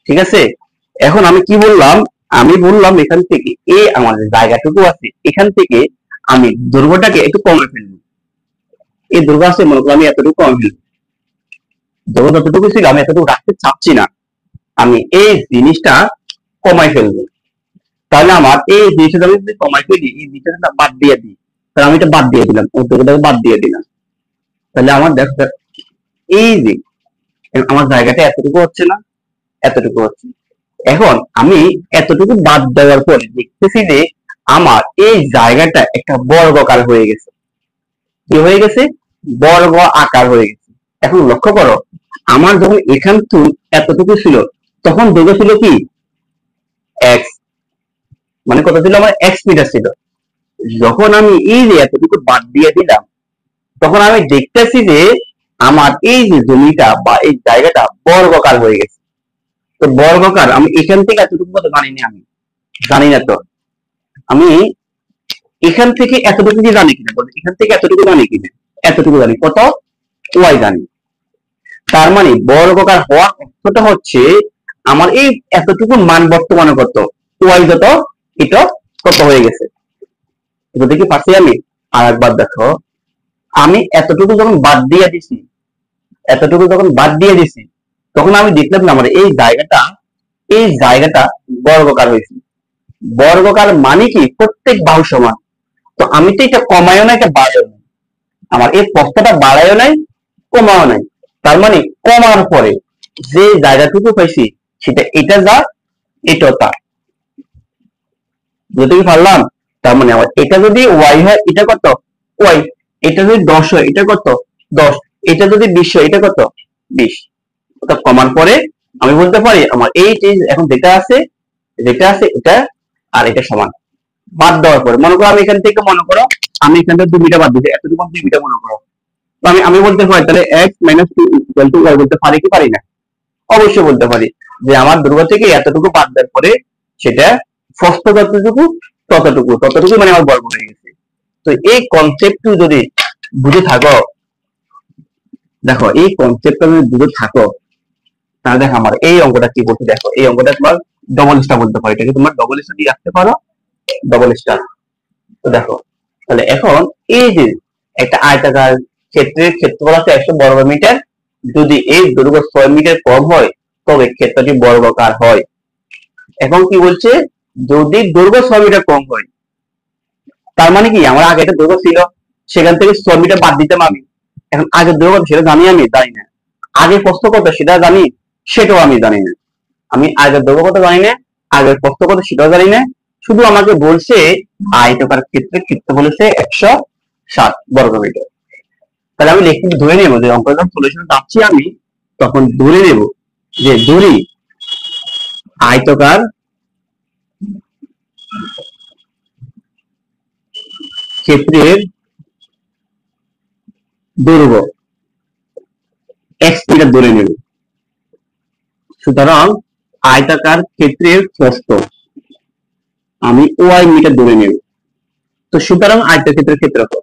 ঠিক আছে, এখন আমি কি বললাম, আমি বললাম এখান থেকে আমার যে জায়গাটুকু আছে এখান থেকে আমি দৈর্ঘ্যটাকে একটু কমে ফেলবো। এই দৈর্ঘ্য আছে মনে করো আমি এতটুকু কমে ফেলবো, দৈর্ঘ্য যতটুকু ছিল আমি এতটুকু রাখতে চাচ্ছি না, আমি এই জিনিসটা কমাই ফেলবো। তাহলে আমার এই জিনিসটা আমি যদি কমাই ফেলি, এই জিনিসটা বাদ দিয়ে দিই, তাহলে আমি এটা বাদ দিয়ে দিলাম, দৈর্ঘ্যটাকে বাদ দিয়ে দিলাম। তাহলে আমার দেখো এই যে আমার জায়গাটা এতটুকু হচ্ছে না, এতটুকু হচ্ছে। এখন আমি এতটুকু বাদ দেওয়ার পরে দেখতেছি যে আমার এই জায়গাটা একটা বর্গাকার হয়ে গেছে। কি হয়ে গেছে? বর্গ আকার হয়ে গেছে। এখন লক্ষ্য করো আমার যখন এখান থেকে এতটুকু ছিল তখন দৈর্ঘ্য ছিল কি এক্স, মানে কত ছিল আমার এক্স মিটার ছিল। যখন আমি এই যে এতটুকু বাদ দিয়ে দিলাম তখন আমি দেখতেছি যে আমার এই যে জমিটা বা এই জায়গাটা বর্গাকার হয়ে গেছে। তো বর্গাকার আমি এখান থেকে এতটুকু কত জানি না, আমি জানি না। তো আমি এখান থেকে এতটুকু কি জানি কিনা, বলতে এখান থেকে এতটুকু জানি কিনা, এতটুকু জানি, কত ওয়াই জানি। তার মানে বর্গাকার হওয়ার অর্থটা হচ্ছে আমার এই এতটুকু মান বর্তমানে কত ওয়াই, যত এটা কত হয়ে গেছে। এটা দেখি পাচ্ছি আমি। আর একবার দেখো আমি এতটুকু যখন বাদ দিয়ে দিছি, এতটুকু যখন বাদ দিয়ে দিছি তখন আমি দেখলাম না আমার এই জায়গাটা বর্গাকার হয়েছে। বর্গাকার মানে কি প্রত্যেক বাহু সমান। তো আমি তো এটা কমায়ও না, এটা বাড়ায়ও না, আমার এই প্রস্থটা বাড়ায়ও নাই, কমাও নাই। তার মানে কমার পরে যে জায়গাটুকু পাইছি সেটা এটা যা, এটা তা। বুঝতে কি পারলাম? তার মানে আমার এটা যদি ওয়াই হয় এটা কত ওয়াই, এটা যদি 10 হয় এটা কত 10, এটা যদি 20 হয় এটা কত 20। অর্থাৎ কমার পরে আমি বলতে পারি আমার এই এখন যেটা আছে এটা আর এটা সমান। বাদ দেওয়ার পরে মনে করো আমি এখান থেকে মনে করো আমি এখান থেকে 2 মিটার বাদ দিতে, এতটুকু 2 মিটার মনে করো। তো আমি বলতে পারি তাহলে X minus two equal to Y বলতে পারি কি পারি না? অবশ্যই বলতে পারি যে আমার দৈর্ঘ্য থেকে এতটুকু বাদ দেওয়ার পরে সেটা প্রস্থ যতটুকু ততটুকু মানে আমার বর্গ হয়ে গেছে। তো এই কনসেপ্ট যদি বুঝে থাকো, দেখো এই কনসেপ্ট যদি বুঝে থাকো তাহলে দেখো আমার এই অঙ্কটা কি বলতে, দেখো এই অঙ্কটা তোমার ডবল স্টার বলতে পারো, এটাকে তোমার ডবল স্টার দিয়ে রাখতে পারো, ডবল স্টার। তো দেখো তাহলে এখন এই যে একটা আয়তাকার ক্ষেত্রের ক্ষেত্রফল আছে 100 বর্গ মিটার, যদি এই দৈর্ঘ্য 6 মিটার কম হয় তবে ক্ষেত্রটি বর্গাকার হয়। এখন কি বলছে, যদি দৈর্ঘ্য 6 মিটার কম হয়, তার মানে কি আমার আগে একটা দৈর্ঘ্য ছিল সেখান থেকে 6 মিটার বাদ দিতাম আমি। এখন আগের দৈর্ঘ্য সেটা জানি আমি জানি না, আগে প্রস্থ কত সেটা জানি সেটাও আমি জানি না, আমি আগের দৈর্ঘ্য কত জানি না, আগের প্রস্থ কত সেটাও জানি না। শুধু আমাকে বলছে আয়তাকার ক্ষেত্রে ক্ষেত্রফল হচ্ছে 107 বর্গ মিটার। তাহলে আমি লিখতে ধরে নেবো যে অঙ্কটা সলিউশন যাচ্ছি আমি, তখন ধরে নেব যে ধরি আয়তাকার ক্ষেত্রের দৈর্ঘ্য এক্স মিটার ধরে নেব। সুতরাং আয়তাকার ক্ষেত্রের প্রস্থ আমি ওয়াই মিটার ধরে নেব। তো সুতরাং আয়তক্ষেত্রের ক্ষেত্রফল,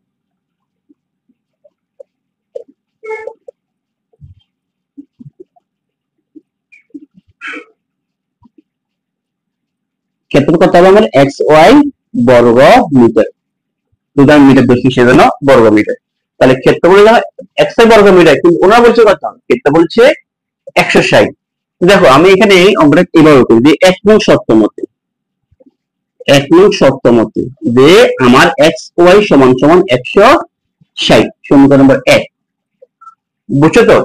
ক্ষেত্রফল কত হবে আমার এক্স ওয়াই বর্গ মিটার, দুটো মিটার বেশি সেজন্য বর্গ মিটার। তাহলে ক্ষেত্রফল এক্স ওয়াই বর্গ মিটার, কিন্তু ওনারা বলছে কত, ক্ষেত্রফল বলছে 160। দেখো আমি এখানে অঙ্কটা এভাবে করি যে 1 নং শর্ত মতে, 1 নং শর্ত মতে যে আমার এক্স ওয়াই সমান সমান 160, সমীকরণ নম্বর 1। বুঝছো তো?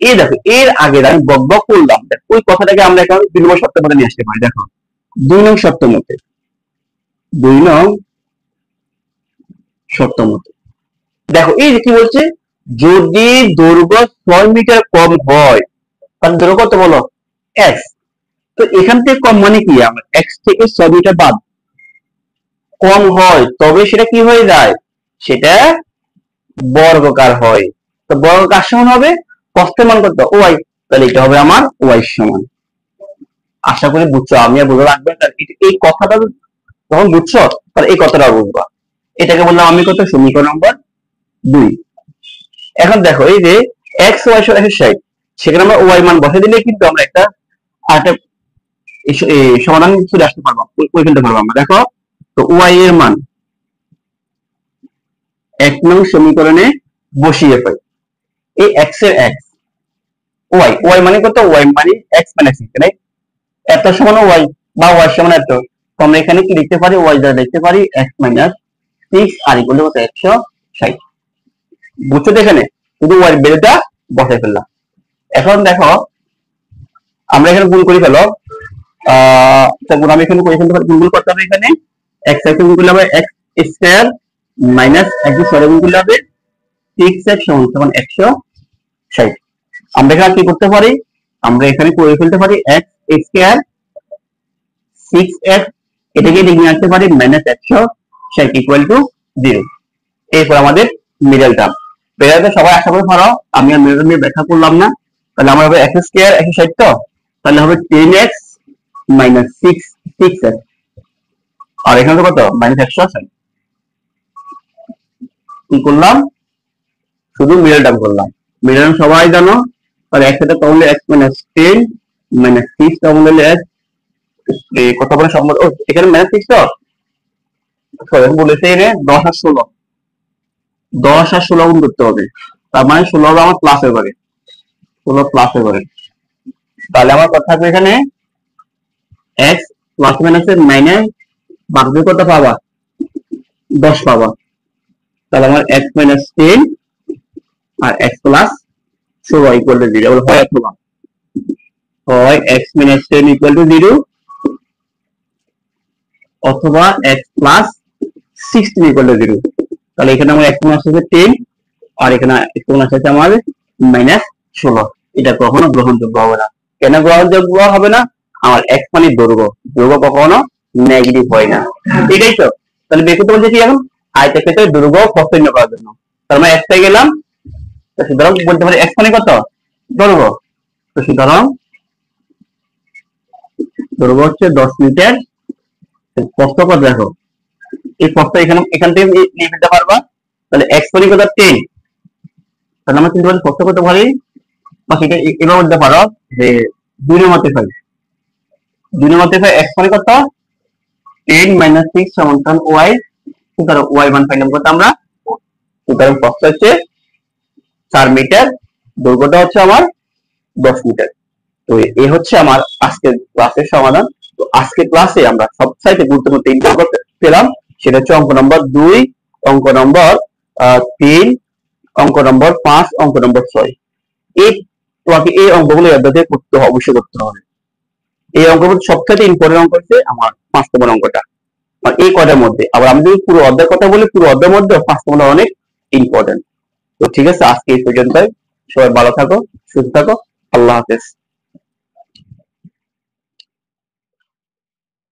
এই দেখো এর আগে আমি বক করলাম, ওই কথাটাকে আমরা এখন 2 নম্বর শর্ত মতে নিয়ে আসতে পারি। দেখো 2 নং শর্ত মতে, 2 নং শর্ত মতে দেখো এই যে কি বলছে, যদি দৈর্ঘ্য 6 মিটার কম হয় তাহলে দৈর্ঘ্য কত বলো, x। তো এখান থেকে কম মানে কি, আমার x থেকে 6 মিটার বাদ কম হয় তবে সেটা কি হয়ে যায়, সেটা বর্গাকার হয়। তো বর্গাকার সমান হবে প্রস্থের মান কত, y, তাহলে এটা হবে আমার y সমান। আশা করি বুঝছো, আমি আর বুঝে রাখবে এই কথাটা যখন বুঝছো তাহলে এই কথাটা বুঝবা। এটাকে বললাম আমি কত, সমীকরণ নম্বর 2। এখন দেখো এই যে x y সমান 160, সেখানে আমরা y মান বসে দিলে কিন্তু আমরা একটা সমাধান চলে আসতে পারবো, ওই ফেলতে পারবো আমরা। দেখো তো y এর মান 1 নং সমীকরণে বসিয়ে পাই, এই x এর x, y মানে কত, y মানে x মানে x, তাই এত সমান y বা y সমান এত, তো আমরা এখানে কি লিখতে পারি, y দ্বারা লিখতে পারি x - 6 আর ইকুয়াল টু 160। বুঝছো তো? এখানে শুধু y এর বেলটা বসাই ফেললাম। এখন দেখো আমরা এখানে গুণ করে ফেলো, তারপর আমি এখানে করে ফেলতে পারি, গুণ করতে হবে এখানে x গুণ করলে হবে x square minus x square গুণ করলে হবে 6x সমান 160। আমরা এখানে কি করতে পারি, আমরা এখানে করে ফেলতে পারি x স্কয়ার 6x, এটাকে লিখে আসতে পারি মাইনাস 160 ইকুয়াল টু 0। এরপর আমাদের মিডল টার্ম, বেরাতে সবাই আশা করে পারো, আমি আর মিডল নিয়ে ব্যাখ্যা করলাম না। তাহলে আমরা হবে x স্কয়ার 160, তো তাহলে হবে 10x মাইনাস 6x, আর এখানে কত মাইনাস 160। কি করলাম, শুধু মিডল টার্ম করলাম। মিডল টার্ম সবাই জানো, তাহলে একসাথে কমন হলে x মাইনাস 10 মাইনাস 6 কমন হলে x, কত বলে সম্ভব, এখানে মাইনাস 6, তো সরি বলেছে এর 10 আর 16, 10 আর 16 গুণ করতে হবে, তার মানে 16 হবে আমার প্লাস এর পারে, 16 প্লাস এর পারে। তাহলে আমার কথা থাকবে এখানে x প্লাস মাইনাস এর মাইনাস বাকি কত পাবা, 10 পাবা। তাহলে আমার x মাইনাস 10 আর x প্লাস 16 ইকুয়াল টু 0, হয় অথবা হয় x মাইনাস 10 ইকুয়াল টু 0 অথবা x প্লাস 16 ইকুয়াল টু 0। তাহলে এখানে আমার x মাইনাস আছে 10 আর এখানে x মাইনাস আছে আমার মাইনাস 16। এটা কখনো গ্রহণযোগ্য হবে না। কেন গ্রহণযোগ্য হবে না, আমার x মানে দৈর্ঘ্য, দৈর্ঘ্য কখনো নেগেটিভ হয় না, এটাই তো। তাহলে বের করতে বলছে কি এখন, আয়তক্ষেত্রের দৈর্ঘ্য প্রস্থ নির্ণয় করার জন্য। তার মানে x পেয়ে গেলাম, তো সুতরাং বলতে পারি x মানে কত, দৈর্ঘ্য। তো সুতরাং দৈর্ঘ্য হচ্ছে 10 মিটার, প্রস্থ কত দেখো, এই প্রস্থ এখান থেকে নিয়ে ফেলতে পারবা। তাহলে x মানে কত 10, তাহলে আমরা কিন্তু প্রস্থ কত পারি, বা সেটা এবার বলতে পারো যে 2 এর মধ্যে পাই, 2 এর মধ্যে পাই x মানে কত 10 মাইনাস 6 সমান y, সুতরাং y মান পাইলাম কত আমরা, সুতরাং প্রস্থ হচ্ছে 4 মিটার, দৈর্ঘ্যটা হচ্ছে আমার 10 মিটার। তো এই হচ্ছে আমার আজকের ক্লাসের সমাধান। তো আজকের ক্লাসে আমরা সবচাইতে গুরুত্বপূর্ণ 3টা অঙ্ক পেলাম, সেটা হচ্ছে অঙ্ক নম্বর 2, অঙ্ক নম্বর 3, অঙ্ক নম্বর 5, অঙ্ক নম্বর 6। তোমাকে এই অঙ্কগুলো অধ্যায় করতে হবে, অবশ্যই করতে হবে। এই অঙ্কগুলো সবচেয়ে ইম্পর্টেন্ট অঙ্ক হচ্ছে আমার 5 নম্বর অঙ্কটা, মানে এই কয়টার মধ্যে। আবার আমি যদি পুরো অধ্যায়ের কথা বলি, পুরো অধ্যায়ের মধ্যে 5 নম্বর অনেক ইম্পর্টেন্ট। তো ঠিক আছে, আজকে এই পর্যন্তই। সবাই ভালো থাকো, সুস্থ থাকো, আল্লাহ হাফেজ।